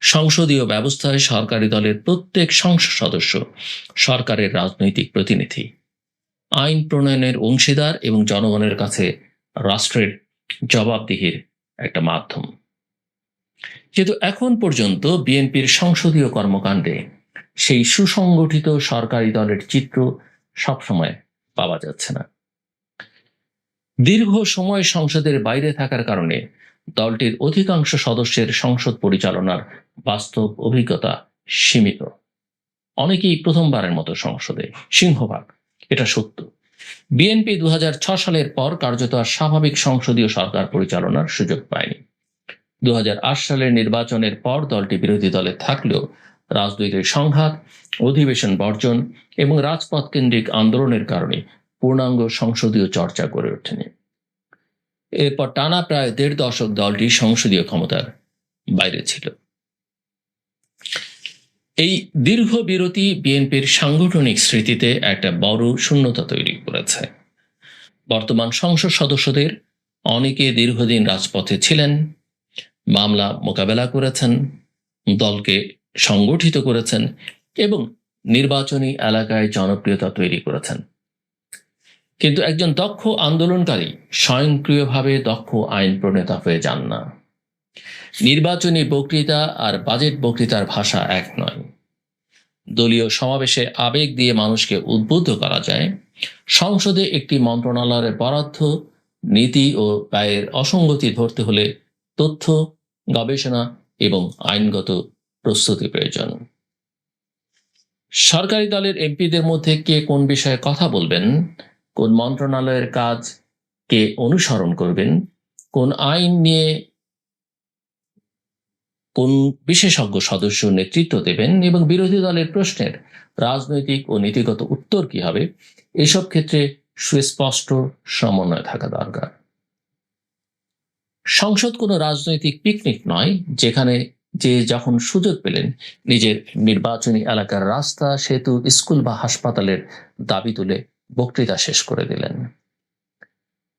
সংসদীয় ব্যবস্থায় সরকারি দলের প্রত্যেক সংসদ সদস্য সরকারের রাজনৈতিক প্রতিনিধি, আইন প্রণয়নের অংশীদার এবং জনগণের কাছে রাষ্ট্রের জবাবদিহির একটা মাধ্যম। কিন্তু এখন পর্যন্ত বিএনপির সংসদীয় কর্মকাণ্ডে সেই সুসংগঠিত সরকারি দলের চিত্র সবসময় পাওয়া যাচ্ছে না। দীর্ঘ সময় সংসদের বাইরে থাকার কারণে দলটির অধিকাংশ সদস্যের সংসদ পরিচালনার বাস্তব অভিজ্ঞতা সীমিত। অনেকেই প্রথমবারের মতো সংসদে, সিংহভাগ, এটা সত্য। বিএনপি 2006 সালের পর কার্যত আর স্বাভাবিক সংসদীয় সরকার পরিচালনার সুযোগ পায়নি। 2008 সালের নির্বাচনের পর দলটি বিরোধী দলে থাকলেও রাজনৈতিক সংঘাত, অধিবেশন বর্জন এবং রাজপথ কেন্দ্রিক আন্দোলনের কারণে পূর্ণাঙ্গ সংসদীয় চর্চা গড়ে ওঠেনি। এরপর টানা প্রায় 1.5 দশক দলটি সংসদীয় ক্ষমতার বাইরে ছিল। এই দীর্ঘ বিরতি বিএনপির সাংগঠনিক স্মৃতিতে একটা বড় শূন্যতা তৈরি করেছে। বর্তমান সংসদ সদস্যদের অনেকে দীর্ঘদিন রাজপথে ছিলেন, মামলা মোকাবেলা করেছেন, দলকে সংগঠিত করেছেন এবং নির্বাচনী এলাকায় জনপ্রিয়তা তৈরি করেছেন। কিন্তু একজন দক্ষ আন্দোলনকারী স্বয়ংক্রিয়ভাবে দক্ষ আইন প্রণেতা হয়ে যান না। নির্বাচনী বক্তৃতা আর বাজেট বক্তৃতার ভাষা এক নয়। দলীয় সমাবেশে আবেগ দিয়ে মানুষকে উদ্বুদ্ধ করা যায়, সংসদে একটি মন্ত্রণালয়ের বরাদ্দ, নীতি ও ব্যয়ের অসঙ্গতি ধরতে হলে তথ্য, গবেষণা এবং আইনগত প্রস্তুতি প্রয়োজন। সরকারি দলের এমপিদের মধ্যে কে কোন বিষয়ে কথা বলবেন, কোন মন্ত্রণালয়ের কাজ কে অনুসরণ করবেন, কোন আইন নিয়ে কোন বিশেষজ্ঞ সদস্য নেতৃত্ব দেবেন এবং বিরোধী দলের প্রশ্নের রাজনৈতিক ও নীতিগত উত্তর কি হবে, এসব ক্ষেত্রে সুস্পষ্ট সমন্বয় থাকা দরকার। সংসদ কোনো রাজনৈতিক পিকনিক নয়, যেখানে যে যখন সুযোগ পেলেন নিজের নির্বাচনী এলাকার রাস্তা, সেতু, স্কুল বা হাসপাতালের দাবি তুলে বক্তৃতা শেষ করে দিলেন।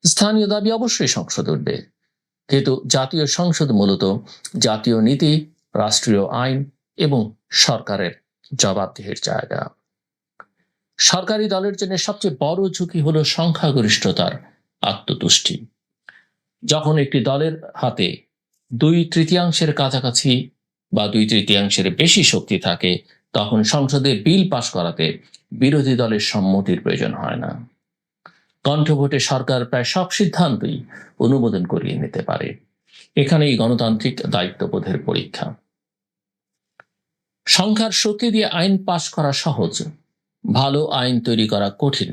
স্থানীয় দাবি অবশ্যই সংসদে উঠবে, কিন্তু জাতীয় সংসদ মূলত জাতীয় নীতি, রাষ্ট্রীয় আইন এবং সরকারের জবাবদিহির জায়গা। সরকারি দলের জন্য সবচেয়ে বড় ঝুঁকি হলো সংখ্যাগরিষ্ঠতার আত্মতুষ্টি। যখন একটি দলের হাতে 2/3 কাছাকাছি বা 2/3 বেশি শক্তি থাকে, তখন সংসদে বিল পাশ করাতে বিরোধী দলের সম্মতির প্রয়োজন হয় না। কণ্ঠভোটে সরকার প্রায় সব সিদ্ধান্তই অনুমোদন করিয়ে নিতে পারে। এখানেই গণতান্ত্রিক দায়িত্ববোধের পরীক্ষা। সংখ্যার শক্তি দিয়ে আইন পাশ করা সহজ, ভালো আইন তৈরি করা কঠিন।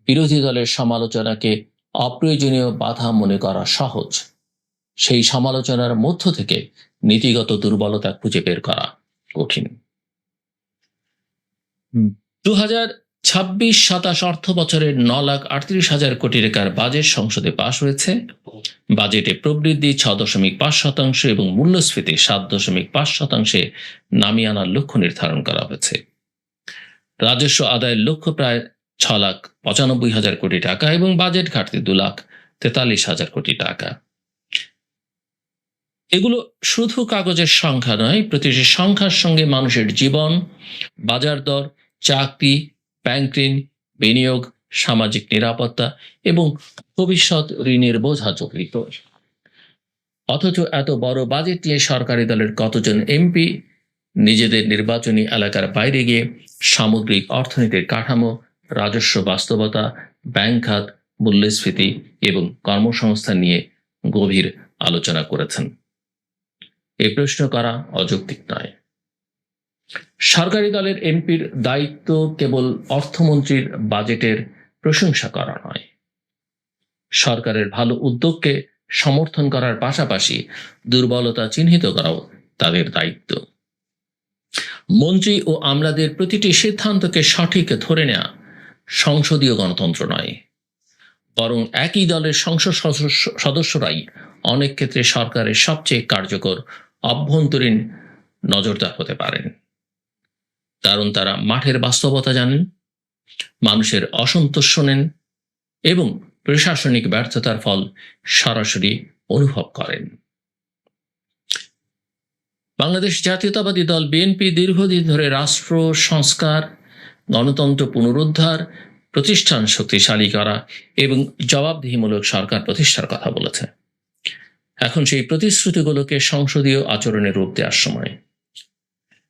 বিরোধী দলের সমালোচনাকে অপ্রয়োজনীয় বাধা মনে করা সহজ, সেই সমালোচনার মধ্য থেকে নীতিগত দুর্বলতা খুঁজে বের করা কঠিন। 2026-27 অর্থ বছরের 9,38,000 কোটি টাকার বাজেট সংসদে পাশ হয়েছে। বাজেটে প্রবৃদ্ধি 6.5% এবং মূল্যস্ফীতি 7.5% নামিয়ে আনার লক্ষ্য নির্ধারণ করা হয়েছে। রাজস্ব আদায়ের লক্ষ্য প্রায় 6,95,000 কোটি টাকা এবং বাজেট ঘাটতি 2,43,000 কোটি টাকা। এগুলো শুধু কাগজের সংখ্যা নয়, প্রতিটি সংখ্যার সঙ্গে মানুষের জীবন, বাজার দর, চাকরি, ব্যাংক ঋণ, বিনিয়োগ, সামাজিক নিরাপত্তা এবং ভবিষ্যৎ ঋণের বোঝা জড়িত। অথচ এত বড় বাজেট নিয়ে সরকারি দলের কতজন এমপি নিজেদের নির্বাচনী এলাকার বাইরে গিয়ে সামগ্রিক অর্থনীতির কাঠামো, রাজস্ব বাস্তবতা, ব্যাংক খাত, মূল্যস্ফীতি এবং কর্মসংস্থান নিয়ে গভীর আলোচনা করেছেন? এই প্রশ্ন করা অযৌক্তিক নয়। সরকারি দলের এমপির দায়িত্ব কেবল অর্থমন্ত্রীর বাজেটের প্রশংসা করা নয়, সরকারের ভালো উদ্যোগকে সমর্থন করার পাশাপাশি দুর্বলতা চিহ্নিত করাও তাদের দায়িত্ব। মন্ত্রী ও আমলাদের প্রতিটি সিদ্ধান্তকে সঠিক ধরে নেওয়া সংসদীয় গণতন্ত্র নয়, বরং একই দলের সংসদ সদস্যরাই অনেক ক্ষেত্রে সরকারের সবচেয়ে কার্যকর অভ্যন্তরীণ নজরদার হতে পারেন। কারণ তারা মাঠের বাস্তবতা জানেন, মানুষের অসন্তোষ শোনেন এবং প্রশাসনিক ব্যর্থতার ফল সরাসরি অনুভব করেন। বাংলাদেশ জাতীয়তাবাদী দল বিএনপি দীর্ঘদিন ধরে রাষ্ট্র সংস্কার, গণতন্ত্র পুনরুদ্ধার, প্রতিষ্ঠান শক্তিশালী করা এবং জবাবদিহিমূলক সরকার প্রতিষ্ঠার কথা বলেছে। এখন সেই প্রতিশ্রুতিগুলোকে সংসদীয় আচরণে রূপ দেওয়ার সময়।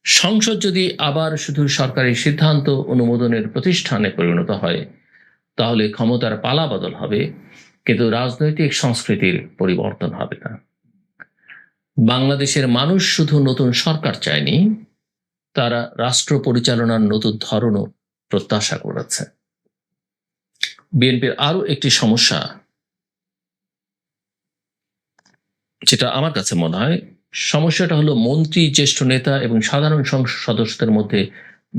সংসদ যদি আবার শুধু সরকারি সিদ্ধান্ত অনুমোদনের প্রতিষ্ঠানে পরিণত হয়, তাহলে ক্ষমতার পালাবদল হবে, কিন্তু রাজনৈতিক সংস্কৃতির পরিবর্তন হবে না। বাংলাদেশের মানুষ শুধু নতুন সরকার চায়নি, তারা রাষ্ট্র পরিচালনার নতুন ধরনও প্রত্যাশা করেছে। বিএনপির আরো একটি সমস্যা, যেটা আমার কাছে মনে হয়, সমস্যাটা হলো মন্ত্রী, জ্যেষ্ঠ নেতা এবং সাধারণ সংসদ সদস্যদের মধ্যে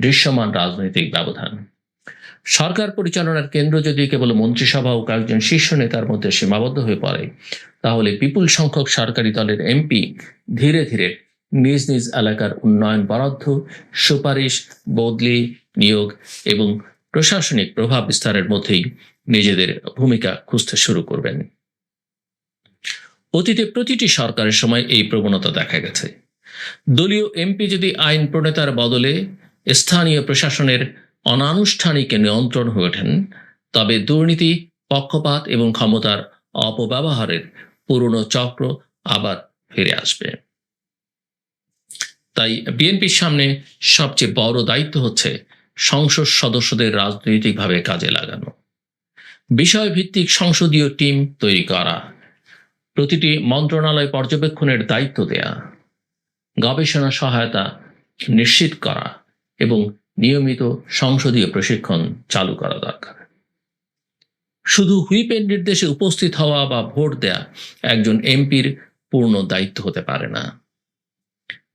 দৃশ্যমান রাজনৈতিক ব্যবধান। সরকার পরিচালনার কেন্দ্র যদি কেবল মন্ত্রিসভা ও কয়েকজন শীর্ষ নেতার মধ্যে সীমাবদ্ধ হয়ে পড়ে, তাহলে বিপুল সংখ্যক সরকারি দলের এমপি ধীরে ধীরে নিজ নিজ এলাকার উন্নয়ন বরাদ্দ, সুপারিশ, বদলি, নিয়োগ এবং প্রশাসনিক প্রভাব বিস্তারের মধ্যেই নিজেদের ভূমিকা খুঁজতে শুরু করবেন। অতীতে প্রতিটি সরকারের সময় এই প্রবণতা দেখা গেছে। দলীয় এমপি যদি আইন প্রণেতার বদলে স্থানীয় প্রশাসনের অনানুষ্ঠানিক নিয়ন্ত্রণ হয়ে ওঠেন, তবে দুর্নীতি, পক্ষপাত এবং ক্ষমতার অপব্যবহারের পুরনো চক্র আবার ফিরে আসবে। তাই বিএনপির সামনে সবচেয়ে বড় দায়িত্ব হচ্ছে সংসদ সদস্যদের রাজনৈতিকভাবে কাজে লাগানো, বিষয়ভিত্তিক সংসদীয় টিম তৈরি করা, প্রতিটি মন্ত্রণালয় পর্যবেক্ষণের দায়িত্ব দেয়া, গবেষণা সহায়তা নিশ্চিত করা এবং নিয়মিত সংসদীয় প্রশিক্ষণ চালু করা দরকার। শুধু হুইপের নির্দেশে উপস্থিত হওয়া বা ভোট দেয়া একজন এমপির পূর্ণ দায়িত্ব হতে পারে না।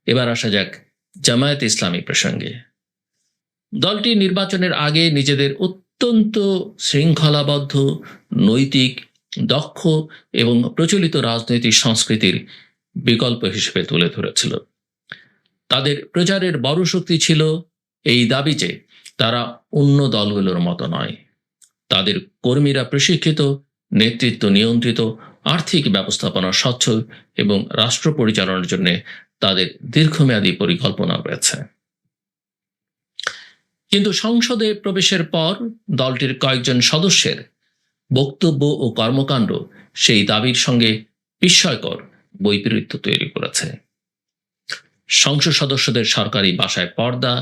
এবার আসা যাক জামায়াত ইসলামী প্রসঙ্গে। দলটি নির্বাচনের আগে নিজেদের অত্যন্ত শৃঙ্খলাবদ্ধ, নৈতিক, দক্ষ এবং প্রচলিত রাজনৈতিক সংস্কৃতির বিকল্প হিসেবে তুলে ধরেছিল। তাদের প্রচারের বড় শক্তি ছিল এই দাবি যে তারা অন্য দলগুলোর মতো নয়। তাদের কর্মীরা প্রশিক্ষিত, নেতৃত্ব নিয়ন্ত্রিত, আর্থিক ব্যবস্থাপনা স্বচ্ছল এবং রাষ্ট্র পরিচালনার জন্য তাদের দীর্ঘমেয়াদী পরিকল্পনা রয়েছে। কিন্তু সংসদে প্রবেশের পর দলটির কয়েকজন সদস্যের বক্তব্য ও কর্মকাণ্ড সেই দাবির সঙ্গে বিস্ময়কর বৈপরীত্য তৈরি করেছে। সংসদ সদস্যদের সরকারি বাসায় পর্দা,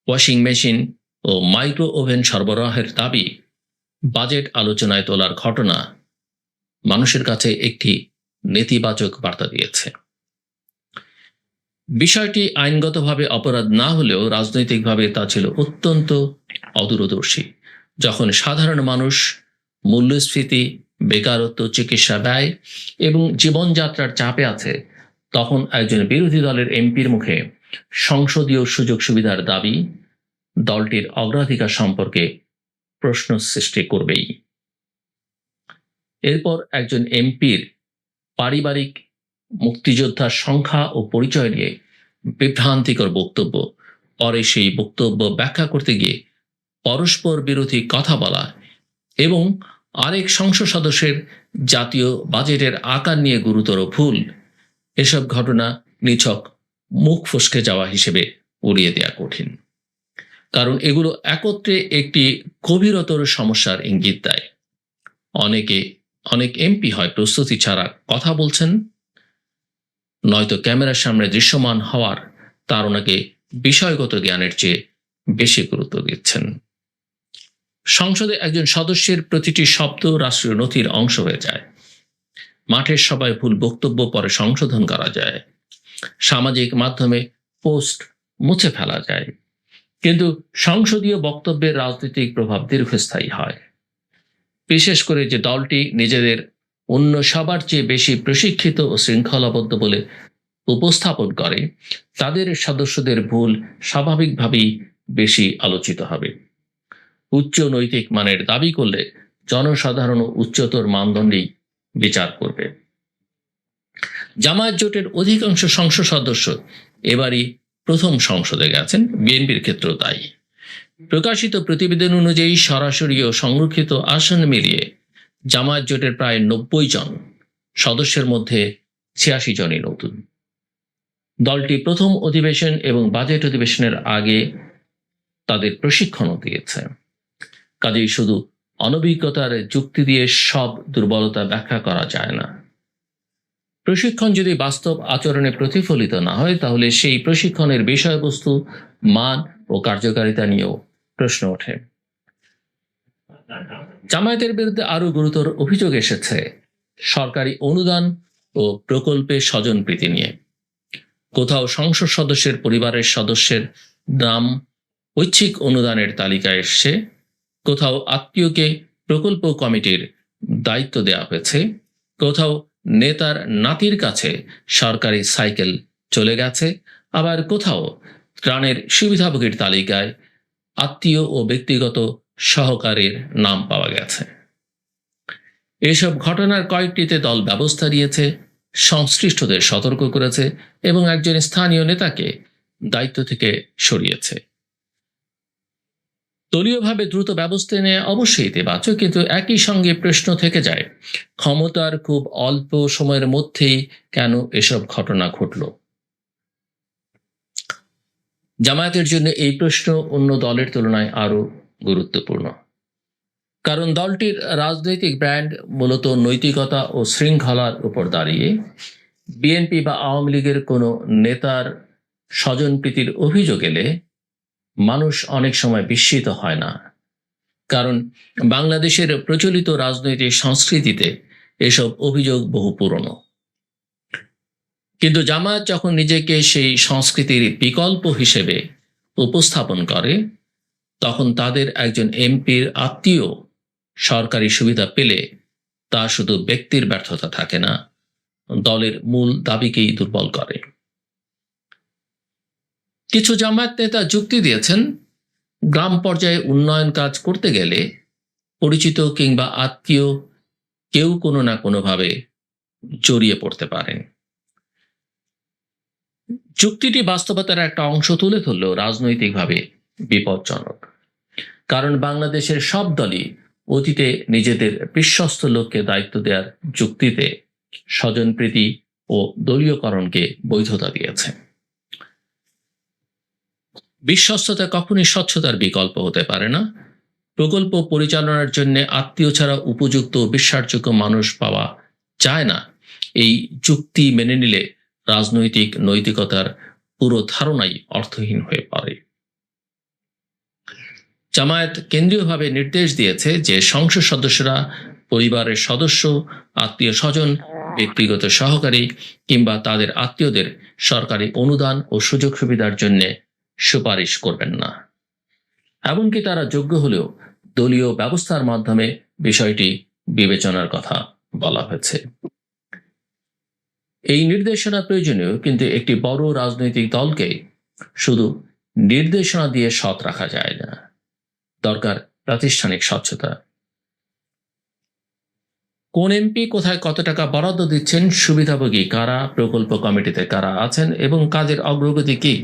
ওয়াশিং মেশিন ও মাইক্রো ওভেন সরবরাহের দাবি বাজেট আলোচনায় তোলার ঘটনা মানুষের কাছে একটি নেতিবাচক বার্তা দিয়েছে। বিষয়টি আইনগতভাবে অপরাধ না হলেও রাজনৈতিকভাবে তা ছিল অত্যন্ত অদূরদর্শী। যখন সাধারণ মানুষ মূল্যস্ফীতি, বেকারত্ব, চিকিৎসা ব্যয় এবং জীবনযাত্রার চাপে আছে, তখন একজন বিরোধী দলের এমপির মুখে সংসদীয় সুযোগ সুবিধার দাবি দলটির অগ্রাধিকার সম্পর্কে প্রশ্ন সৃষ্টি করবেই। এরপর একজন এমপির পারিবারিক মুক্তিযোদ্ধার সংখ্যা ও পরিচয় নিয়ে বিভ্রান্তিকর বক্তব্য, পরে সেই বক্তব্য ব্যাখ্যা করতে গিয়ে পরস্পর বিরোধী কথা বলা এবং আরেক সংসদ সদস্যের জাতীয় বাজেটের আকার নিয়ে গুরুতর ভুল, এসব ঘটনা নিছক মুখ ফসকে যাওয়া হিসেবে উড়িয়ে দেওয়া কঠিন। কারণ এগুলো একত্রে একটি গভীরতর সমস্যার ইঙ্গিত দেয়। অনেক এমপি হয় প্রস্তুতি ছাড়া কথা বলছেন, নয়তো ক্যামেরার সামনে দৃশ্যমান হওয়ার তাড়নাকে বিষয়গত জ্ঞানের চেয়ে বেশি গুরুত্ব দিচ্ছেন। সংসদে একজন সদস্যের প্রতিটি শব্দ রাষ্ট্রীয় নথির অংশ হয়ে যায়। মাঠের সভায় ভুল বক্তব্য পরে সংশোধন করা যায়, সামাজিক মাধ্যমে পোস্ট মুছে ফেলা যায়, কিন্তু সংসদীয় বক্তব্যের রাজনৈতিক প্রভাব দীর্ঘস্থায়ী হয়। বিশেষ করে যে দলটি নিজেদের অন্য সবার চেয়ে বেশি প্রশিক্ষিত ও শৃঙ্খলাবদ্ধ বলে উপস্থাপন করে, তাদের সদস্যদের ভুল স্বাভাবিকভাবেই বেশি আলোচিত হবে। উচ্চ নৈতিক মানের দাবি করলে জনসাধারণ উচ্চতর মানদণ্ডেই বিচার করবে। জামায়াত জোটের অধিকাংশ সংসদ সদস্য এবারই প্রথম সংসদে গেছেন, বিএনপির ক্ষেত্রেও তাই। প্রকাশিত প্রতিবেদন অনুযায়ী সরাসরি ও সংরক্ষিত আসন মিলিয়ে জামায়াত জোটের প্রায় 90 জন সদস্যের মধ্যে 86 জনই নতুন। দলটি প্রথম অধিবেশন এবং বাজেট অধিবেশনের আগে তাদের প্রশিক্ষণও দিয়েছে। কাজেই শুধু অনভিজ্ঞতার যুক্তি দিয়ে সব দুর্বলতা ব্যাখ্যা করা যায় না। প্রশিক্ষণ যদি বাস্তব আচরণে প্রতিফলিত না হয়, তাহলে সেই প্রশিক্ষণের বিষয়বস্তু, মান ও কার্যকারিতা নিয়েও প্রশ্ন ওঠে। জামায়াতের বিরুদ্ধে আরো গুরুতর অভিযোগ এসেছে সরকারি অনুদান ও প্রকল্পে স্বজনপ্রীতি নিয়ে। কোথাও সংসদ সদস্যের পরিবারের সদস্যের নাম ঐচ্ছিক অনুদানের তালিকায় এসছে, কোথাও আত্মীয়কে প্রকল্প কমিটির দায়িত্ব দেওয়া হয়েছে, কোথাও নেতার নাতির কাছে সরকারি সাইকেল চলে গেছে, আবার কোথাও ত্রাণের সুবিধাভোগীর তালিকায় আত্মীয় ও ব্যক্তিগত সহকারীর নাম পাওয়া গেছে। এসব ঘটনার কয়েকটিতে দল ব্যবস্থা নিয়েছে, সংশ্লিষ্টদের সতর্ক করেছে এবং একজন স্থানীয় নেতাকে দায়িত্ব থেকে সরিয়েছে। দলীয়ভাবে দ্রুত ব্যবস্থা নেওয়া অবশ্যই ইতিবাচক, কিন্তু একই সঙ্গে প্রশ্ন থেকে যায়, ক্ষমতার খুব অল্প সময়ের মধ্যেই কেন এসব ঘটনা ঘটল? জামায়াতের জন্য এই প্রশ্ন অন্য দলের তুলনায় আরো গুরুত্বপূর্ণ, কারণ দলটির রাজনৈতিক ব্র্যান্ড মূলত নৈতিকতা ও শৃঙ্খলার উপর দাঁড়িয়ে। বিএনপি বা আওয়ামী লীগের কোনো নেতার স্বজনপ্রীতির অভিযোগ এলে মানুষ অনেক সময় বিস্মিত হয় না, কারণ বাংলাদেশের প্রচলিত রাজনৈতিক সংস্কৃতিতে এসব অভিযোগ বহু পুরনো। কিন্তু জামায়াত যখন নিজেকে সেই সংস্কৃতির বিকল্প হিসেবে উপস্থাপন করে, তখন তাদের একজন এমপির আত্মীয় সরকারি সুবিধা পেলে তা শুধু ব্যক্তির ব্যর্থতা থাকে না, দলের মূল দাবিকেই দুর্বল করে। কিছু জামায়াত নেতা যুক্তি দিয়েছেন, গ্রাম পর্যায়ে উন্নয়ন কাজ করতে গেলে পরিচিত কিংবা আত্মীয় কেউ কোনো না কোনোভাবে জড়িয়ে পড়তে পারেন। যুক্তিটি বাস্তবতার একটা অংশ তুলে ধরলেও রাজনৈতিকভাবে বিপজ্জনক। কারণ বাংলাদেশের সব দলই অতীতে নিজেদের বিশ্বস্ত লোককে দায়িত্ব দেওয়ার যুক্তিতে স্বজনপ্রীতি ও দলীয়করণকে বৈধতা দিয়েছে। বিশ্বস্ততা কখনই স্বচ্ছতার বিকল্প হতে পারে না। প্রকল্প পরিচালনার জন্য আত্মীয় ছাড়া উপযুক্ত ও বিশ্বাসযোগ্য মানুষ পাওয়া যায় না, এই যুক্তি মেনে নিলে রাজনৈতিক নৈতিকতার পুরো ধারণাই অর্থহীন হয়ে পড়ে। জামায়াত কেন্দ্রীয়ভাবে নির্দেশ দিয়েছে যে সংসদ সদস্যরা পরিবারের সদস্য, আত্মীয় স্বজন, ব্যক্তিগত সহকারী কিংবা তাদের আত্মীয়দের সরকারি অনুদান ও সুযোগ সুবিধার জন্য সুপারিশ করবেন না। এমনকি তারা যোগ্য হলেও দলীয় ব্যবস্থার মাধ্যমে বিষয়টি বিবেচনার কথা বলা হয়েছে। এই নির্দেশনা প্রয়োজনীয়, কিন্তু একটি বড় রাজনৈতিক দলকে শুধু নির্দেশনা দিয়ে সৎ রাখা যায় না, দরকার প্রাতিষ্ঠানিক স্বচ্ছতা। কোন এমপি কোথায় কত টাকা বরাদ্দ দিচ্ছেন, সুবিধাভোগী কারা, প্রকল্প কমিটিতে কারা আছেন এবং কাজের অগ্রগতি কি,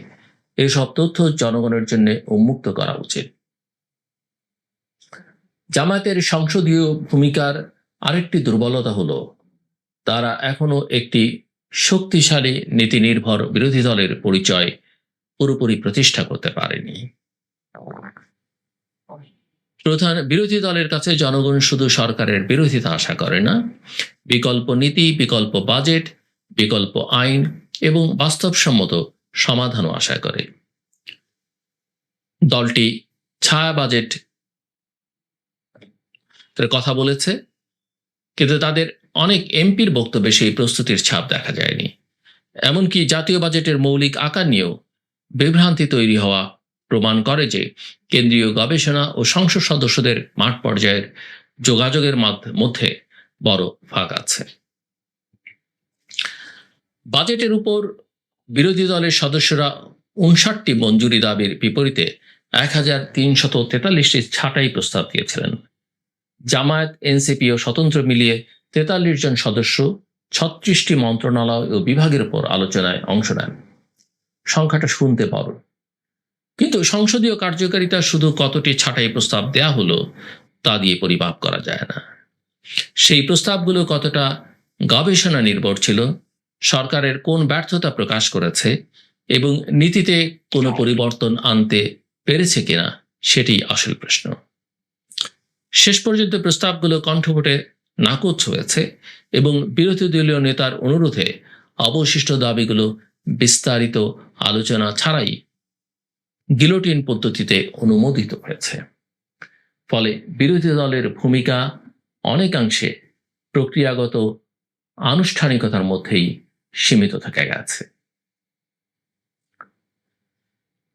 এসব তথ্য জনগণের জন্য উন্মুক্ত করা উচিত। জামায়াতের সংসদীয় ভূমিকার আরেকটি দুর্বলতা হলো তারা এখনো একটি শক্তিশালী নীতি নির্ভর বিরোধী দলের পরিচয় পুরোপুরি প্রতিষ্ঠা করতে পারেনি। প্রধান বিরোধী দলের কাছে জনগণ শুধু সরকারের বিরোধিতা আশা করে না, বিকল্প নীতি, বিকল্প বাজেট, বিকল্প আইন এবং বাস্তবসম্মত সমাধানও আশা করে। দলটি ছায়া বাজেট কথা বলেছে, কিন্তু তাদের অনেক এমপির বক্তব্যে সেই প্রস্তুতির ছাপ দেখা যায়নি। এমনকি জাতীয় বাজেটের মৌলিক আকার নিয়েও বিভ্রান্তি তৈরি হওয়া প্রমাণ করে যে কেন্দ্রীয় গবেষণা ও সংসদ সদস্যদের মাঠ পর্যায়ের যোগাযোগের মধ্যে বড় ফাঁক আছে। বাজেটের উপর বিরোধী দলের সদস্যরা 59টি মঞ্জুরি দাবির বিপরীতে 1343টি ছাঁটাই প্রস্তাব দিয়েছিলেন। জামায়াত, এনসিপি ও স্বতন্ত্র মিলিয়ে 43 জন সদস্য 36টি মন্ত্রণালয় ও বিভাগের উপর আলোচনায় অংশ নেন। সংখ্যাটা শুনতে বড়, কিন্তু সংসদীয় কার্যকারিতা শুধু কতটি ছাঁটাই প্রস্তাব দেয়া হলো তা দিয়ে পরিমাপ করা যায় না। সেই প্রস্তাবগুলো কতটা গবেষণা নির্ভর ছিল, সরকারের কোন ব্যর্থতা প্রকাশ করেছে এবং নীতিতে কোনো পরিবর্তন আনতে পেরেছে কিনা, সেটি আসল প্রশ্ন। শেষ পর্যন্ত প্রস্তাবগুলো কণ্ঠভোটে নাকচ হয়েছে এবং বিরোধী দলীয় নেতার অনুরোধে অবশিষ্ট দাবিগুলো বিস্তারিত আলোচনা ছাড়াই গিলোটিন পদ্ধতিতে অনুমোদিত হয়েছে। ফলে বিরোধী দলের ভূমিকা অনেকাংশে প্রক্রিয়াগত আনুষ্ঠানিকতার মধ্যেই সীমিত থেকে গেছে।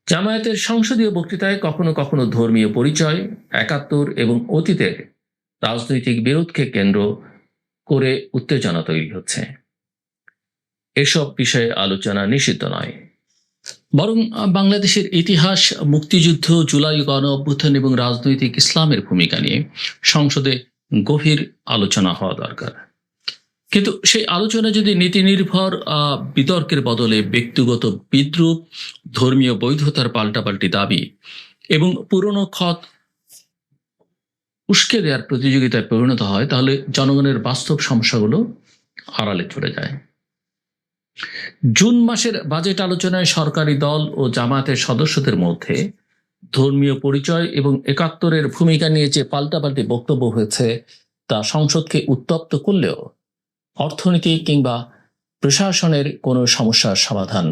জামায়াতের সংসদীয় বক্তৃতায় কখনো কখনো ধর্মীয় পরিচয়, 71 এবং অতীতের রাজনৈতিক বিরোধকে কেন্দ্র করে উত্তেজনা তৈরি হচ্ছে। এসব বিষয়ে আলোচনা নিষিদ্ধ নয়, বরং বাংলাদেশের ইতিহাস, মুক্তিযুদ্ধ, জুলাই গণ অভ্যুত্থান এবং রাজনৈতিক ইসলামের ভূমিকা নিয়ে সংসদে গভীর আলোচনা হওয়া দরকার। কিন্তু সেই আলোচনা যদি নীতি নির্ভর বিতর্কের বদলে ব্যক্তিগত বিদ্রুপ, ধর্মীয় বৈধতার পাল্টাপাল্টি দাবি এবং পুরনো ক্ষত উস্কে দেওয়ার প্রতিযোগিতায় পরিণত হয়, তাহলে জনগণের বাস্তব সমস্যাগুলো আড়ালে চলে যায়। জুন মাসের বাজেট আলোচনায় সরকারি দল ও জামায়াতের সদস্যদের মধ্যে ধর্মীয় পরিচয় এবং 71-এর ভূমিকা নিয়ে যে পাল্টাপাল্টি বক্তব্য হয়েছে তা সংসদকে উত্তপ্ত করলেও অর্থনীতি কিংবা প্রশাসনের কোনো সমস্যার সমাধান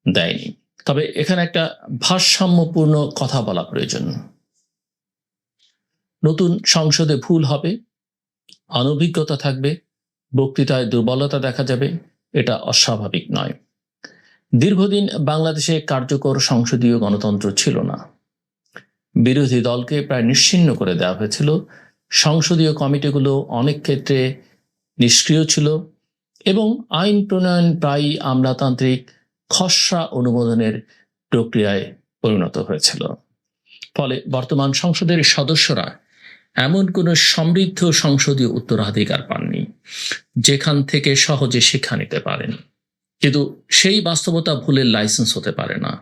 দেয়নি। তবে এখানে একটা ভারসাম্যপূর্ণ কথা বলা প্রয়োজন। নতুন সংসদে ভুল হবে, অনভিজ্ঞতা থাকবে, বক্তৃতায় দুর্বলতা দেখা যাবে, এটা অস্বাভাবিক নয়। দীর্ঘদিন বাংলাদেশে কার্যকর সংসদীয় গণতন্ত্র ছিল না। বিরোধী দলকে প্রায় নিশ্চিহ্ন করে দেওয়া হয়েছিল। সংসদীয় কমিটিগুলো অনেক ক্ষেত্রে নিষ্ক্রিয় ছিল এবং আইন প্রণয়ন প্রায়ই আমলাতান্ত্রিক খসড়া অনুমোদনের প্রক্রিয়ায় পরিণত হয়েছিল। ফলে বর্তমান সংসদের সদস্যরা এমন কোনো সমৃদ্ধ সংসদীয় উত্তরাধিকার পাননি যেখান থেকে সহজে শিক্ষা নিতে পারেন। কিন্তু সেই বাস্তবতা ভুলের লাইসেন্স হতে পারে না,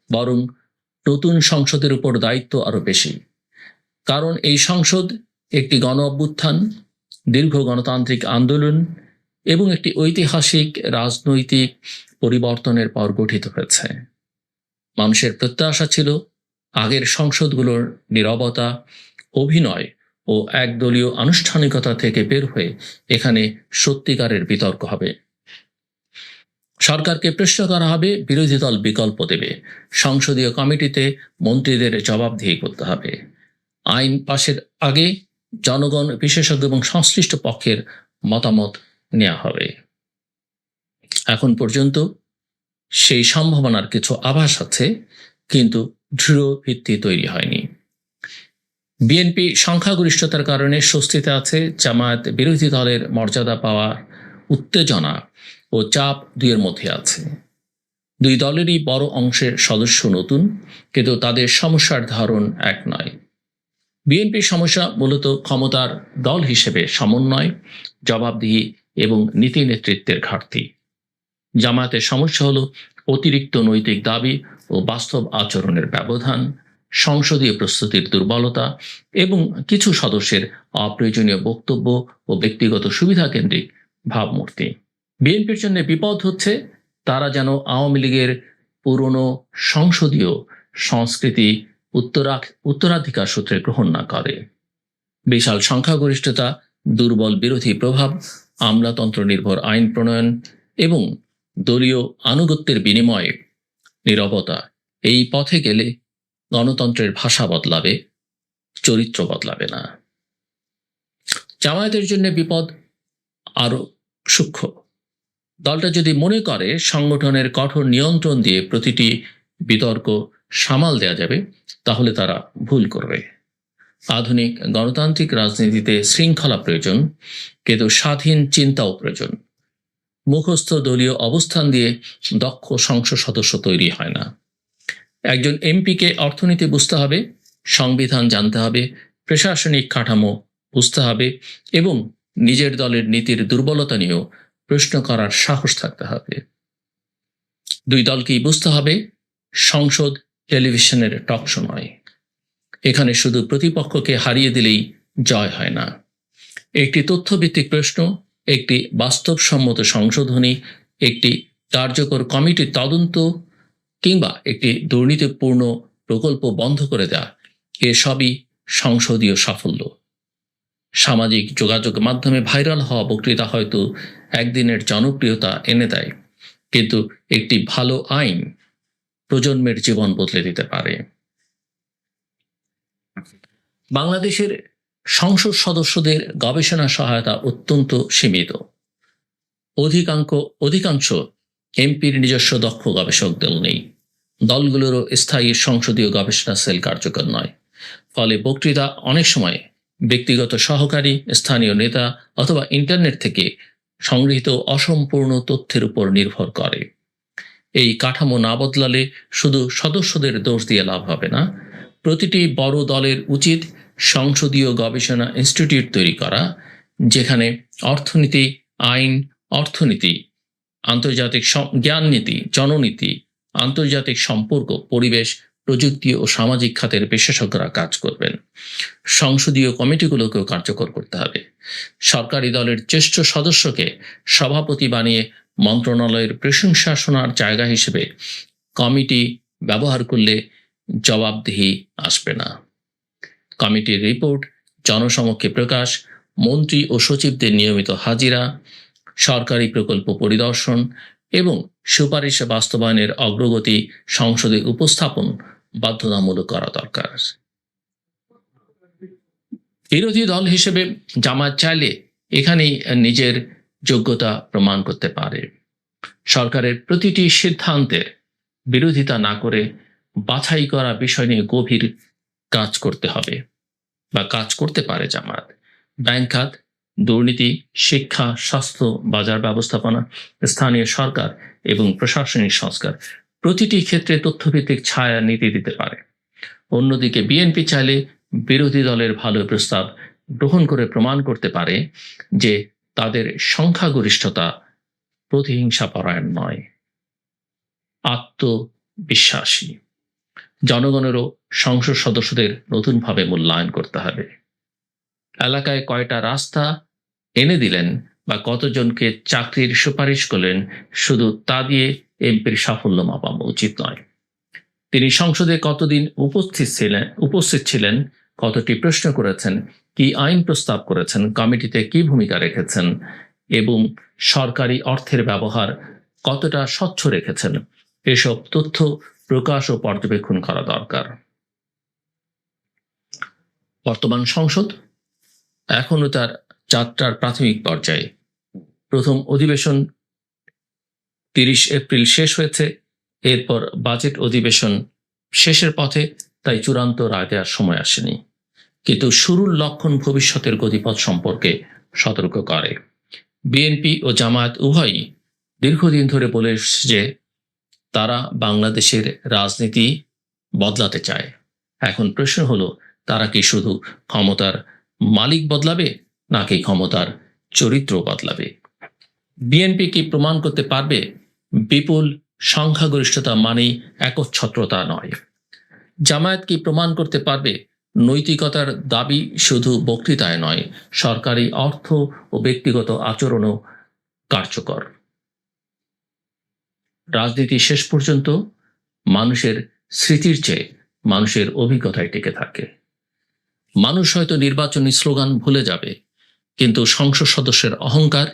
বরং নতুন সংসদের উপর দায়িত্ব আরো বেশি। কারণ এই সংসদ একটি গণ অভ্যুত্থান, দীর্ঘ গণতান্ত্রিক আন্দোলন এবং একটি ঐতিহাসিক রাজনৈতিক পরিবর্তনের পর গঠিত হয়েছে। মানুষের প্রত্যাশা ছিল আগের সংসদগুলোর নীরবতা, অভিনয় ও একদলীয় আনুষ্ঠানিকতা থেকে বের হয়ে এখানে সত্যিকারের বিতর্ক হবে। সরকারকে প্রশ্ন করা হবে, বিরোধী দল বিকল্প দেবে, সংসদীয় কমিটিতে মন্ত্রীদের জবাবদিহি করতে হবে। আইন পাশের আগে জনগণ, বিশেষজ্ঞ এবং সংশ্লিষ্ট পক্ষের মতামত নেওয়া হবে। এখন পর্যন্ত সেই সম্ভাবনার কিছু আভাস আছে, কিন্তু দৃঢ় ভিত্তি তৈরি হয়নি। বিএনপি সংখ্যাগরিষ্ঠতার কারণে স্বস্তিতে আছে, জামায়াত বিরোধী দলের মর্যাদা পাওয়ার উত্তেজনা ও চাপ দুইয়ের মধ্যে আছে। দুই দলেরই বড় অংশের সদস্য নতুন, কিন্তু তাদের সমস্যার ধরন এক নয়। বিএনপির সমস্যা মূলত ক্ষমতার দল হিসেবে সমন্বয়, জবাবদিহি এবং নীতি নেতৃত্বের ঘাটতি। জামায়াতের সমস্যা হলো অতিরিক্ত নৈতিক দাবি ও বাস্তব আচরণের ব্যবধান, সংসদীয় প্রস্তুতির দুর্বলতা এবং কিছু সদস্যের অপ্রয়োজনীয় বক্তব্য ও ব্যক্তিগত সুবিধা কেন্দ্রিক ভাবমূর্তি। বিএনপির জন্য বিপদ হচ্ছে তারা যেন আওয়ামী লীগের পুরনো সংসদীয় সংস্কৃতি উত্তরাধিকার সূত্রে গ্রহণ না করে। বিশাল সংখ্যাগরিষ্ঠতা, দুর্বল বিরোধী প্রভাব, আমলাতন্ত্র নির্ভর আইন প্রণয়ন এবং দলীয় আনুগত্যের বিনিময়ে নীরবতা, এই পথে গেলে গণতন্ত্রের ভাষা বদলাবে, চরিত্র বদলাবে না। জামায়াতের জন্য বিপদ আরো সূক্ষ্ম। দলটা যদি মনে করে সংগঠনের কঠোর নিয়ন্ত্রণ দিয়ে প্রতিটি বিতর্ক সামাল দেওয়া যাবে, তাহলে তারা ভুল করবে। আধুনিক গণতান্ত্রিক রাজনীতিতে শৃঙ্খলা প্রয়োজন, কিন্তু স্বাধীন চিন্তাও প্রয়োজন। মুখস্থ দলীয় অবস্থান দিয়ে দক্ষ সংসদ সদস্য তৈরি হয় না। একজন এমপিকে অর্থনীতি বুঝতে হবে, সংবিধান জানতে হবে, প্রশাসনিক কাঠামো বুঝতে হবে এবং নিজের দলের নীতির দুর্বলতা নিয়েও প্রশ্ন করার সাহস থাকতে হবে। দুই দলকেই বুঝতে হবে, সংসদ টেলিভিশনের টকশো নয়। এখানে শুধু প্রতিপক্ষকে হারিয়ে দিলেই জয় হয় না। একটি তথ্যভিত্তিক প্রশ্ন, একটি বাস্তবসম্মত সংশোধনী, একটি কার্যকর কমিটির তদন্ত কিংবা একটি দুর্নীতিপূর্ণ প্রকল্প বন্ধ করে দেয়া, এসবই সংসদীয় সাফল্য। সামাজিক যোগাযোগ মাধ্যমে ভাইরাল হওয়া বক্তৃতা হয়তো একদিনের জনপ্রিয়তা এনে দেয়, কিন্তু একটি ভালো আইন প্রজন্মের জীবন বদলে দিতে পারে। বাংলাদেশের সংসদ সদস্যদের গবেষণা সহায়তা অত্যন্ত সীমিত। অধিকাংশ এমপির নিজস্ব দক্ষ গবেষক দল নেই। দলগুলোরও স্থায়ী সংসদীয় গবেষণা সেল কার্যকর নয়। ফলে বক্তৃতা অনেক সময় ব্যক্তিগত সহকারী, স্থানীয় নেতা অথবা ইন্টারনেট থেকে সংগৃহীত অসম্পূর্ণ তথ্যের উপর নির্ভর করে। এই কাঠামো না বদলালে শুধু সদস্যদের দোষ দিয়ে লাভ হবে না। প্রতিটি বড় দলের উচিত সংসদীয় গবেষণা ইনস্টিটিউট তৈরি করা, যেখানে অর্থনীতি, আইন, অর্থনীতি, আন্তর্জাতিক জ্ঞান নীতি, জননীতি, আন্তর্জাতিক সম্পর্ক, পরিবেশ, প্রযুক্তি ও সামাজিক খাতের বিশেষজ্ঞরা কাজ করবেন। সংসদীয় কমিটিগুলোকেও কার্যকর করতে হবে। সরকারি দলের জ্যেষ্ঠ সদস্যকে সভাপতি বানিয়ে মন্ত্রণালয়ের প্রশংসা শোনার জায়গা হিসেবে কমিটি ব্যবহার করলে জবাবদিহি আসবে না। কমিটির রিপোর্ট জনসমক্ষে প্রকাশ, মন্ত্রী ও সচিবদের নিয়মিত হাজিরা, সরকারি প্রকল্প পরিদর্শন এবং সুপারিশ বাস্তবায়নের অগ্রগতি সংসদে উপস্থাপন বাধ্যতামূলক করা দরকার। বিরোধী দল হিসেবে জামায়াত চাইলে এখানেই নিজের যোগ্যতা প্রমাণ করতে পারে। সরকারের প্রতিটি সিদ্ধান্তের বিরোধিতা না করে বাছাই করা বিষয় নিয়ে গভীর কাজ করতে হবে বা কাজ করতে পারে জামায়াত। ব্যাংক খাত, দুর্নীতি, শিক্ষা, স্বাস্থ্য, বাজার ব্যবস্থাপনা, স্থানীয় সরকার এবং প্রশাসনিক সংস্কার প্রতিটি ক্ষেত্রে তথ্যভিত্তিক ছায়া নীতি দিতে পারে। অন্যদিকে বিএনপি চাইলে বিরোধী দলের ভালো প্রস্তাব গ্রহণ করে প্রমাণ করতে পারে যে তাদের সংখ্যাগরিষ্ঠতা প্রতিহিংসাপরায়ণ নয়, আত্মবিশ্বাসী। জনগণেরও সংসদ সদস্যদের নতুনভাবে মূল্যায়ন করতে হবে। এলাকায় কয়টা রাস্তা এনে দিলেন বা কতজনকে চাকরির সুপারিশ করলেন, শুধু তা দিয়ে এমপির সাফল্য মাপা উচিত নয়। তিনি সংসদে কতদিন উপস্থিত ছিলেন, কতটি প্রশ্ন করেছেন, কি আইন প্রস্তাব করেছেন, কমিটিতে কি ভূমিকা রেখেছেন এবং সরকারি অর্থের ব্যবহার কতটা স্বচ্ছ রেখেছেন, এসব তথ্য প্রকাশ ও পর্যবেক্ষণ করা দরকার। বর্তমান সংসদ এখনো তার যাত্রার প্রাথমিক পর্যায়ে। প্রথম অধিবেশন 30 এপ্রিল শেষ হয়েছে। এরপর বাজেট অধিবেশন শেষের পথে, তাই চূড়ান্ত রায় দেওয়ার সময় আসেনি। কিন্তু শুরুর লক্ষণ ভবিষ্যতের গতিপথ সম্পর্কে সতর্ক করে। বিএনপি ও জামায়াত উভয়ই দীর্ঘদিন ধরে বলে এসেছে যে তারা বাংলাদেশের রাজনীতি বদলাতে চায়। এখন প্রশ্ন হলো, তারা কি শুধু ক্ষমতার মালিক বদলাবে নাকি ক্ষমতার চরিত্র বদলাবে? বিএনপি কি প্রমাণ করতে পারবে বিপুল সংখ্যাগরিষ্ঠতা মানেই একচ্ছত্রতা নয়? জামায়াত কি প্রমাণ করতে পারবে নৈতিকতার দাবি শুধু বক্তৃতায় নয়, সরকারি অর্থ ও ব্যক্তিগত আচরণও কার্যকর? রাজনীতি শেষ পর্যন্ত মানুষের স্মৃতির চেয়ে মানুষের অভিজ্ঞতায় টিকে থাকে। মানুষ হয়তো নির্বাচনী স্লোগান ভুলে যাবে, কিন্তু সংসদ সদস্যের অহংকার,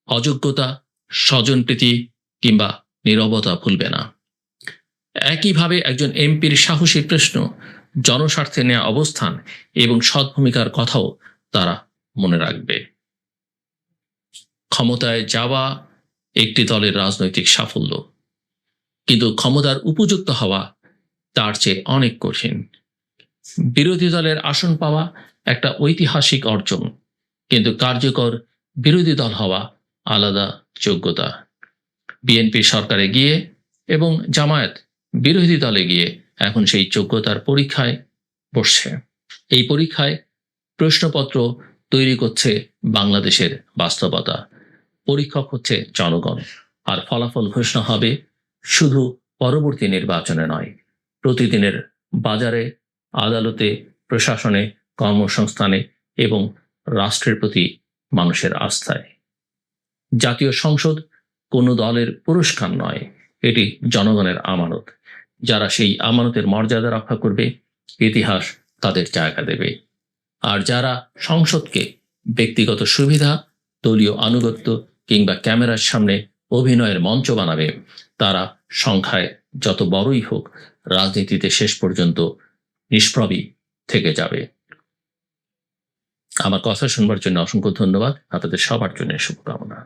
অযোগ্যতা, স্বজনপ্রীতি কিংবা নীরবতা ভুলবে না। একইভাবে একজন এমপির সাহসী প্রশ্ন, জনস্বার্থে নেওয়া অবস্থান এবং সৎ ভূমিকার কথাও তারা মনে রাখবে। ক্ষমতায় যাওয়া একটি দলের রাজনৈতিক সাফল্য, কিন্তু ক্ষমতার উপযুক্ত হওয়া তার চেয়ে অনেক কঠিন। বিরোধী দলের আসন পাওয়া একটা ঐতিহাসিক অর্জন, কিন্তু কার্যকর বিরোধী দল হওয়া আলাদা যোগ্যতা। বিএনপি সরকারে গিয়ে এবং জামায়াত বিরোধী দলে গিয়ে এখন সেই যোগ্যতার পরীক্ষায় বসছে। এই পরীক্ষায় প্রশ্নপত্র তৈরি করছে বাংলাদেশের বাস্তবতা। পরীক্ষক হচ্ছে জনগণ, আর ফলাফল ঘোষণা হবে শুধু পরবর্তী নির্বাচনে নয়, প্রতিদিনের বাজারে, আদালতে, প্রশাসনে, কর্মসংস্থানে এবং রাষ্ট্রের প্রতি মানুষের আস্থায়। জাতীয় সংসদ কোনো দলের পুরস্কার নয়, এটি জনগণের আমানত। যারা সেই আমানতের মর্যাদা রক্ষা করবে, ইতিহাস তাদের জায়গা দেবে। আর যারা সংসদকে ব্যক্তিগত সুবিধা, দলীয় আনুগত্য কিংবা ক্যামেরার সামনে অভিনয়ের মঞ্চ বানাবে, তারা সংখ্যায় যত বড়ই হোক রাজনীতিতে শেষ পর্যন্ত নিষ্প্রভী থেকে যাবে। আমার কথা শুনবার জন্য অসংখ্য ধন্যবাদ। আপনাদের সবার জন্য শুভকামনা।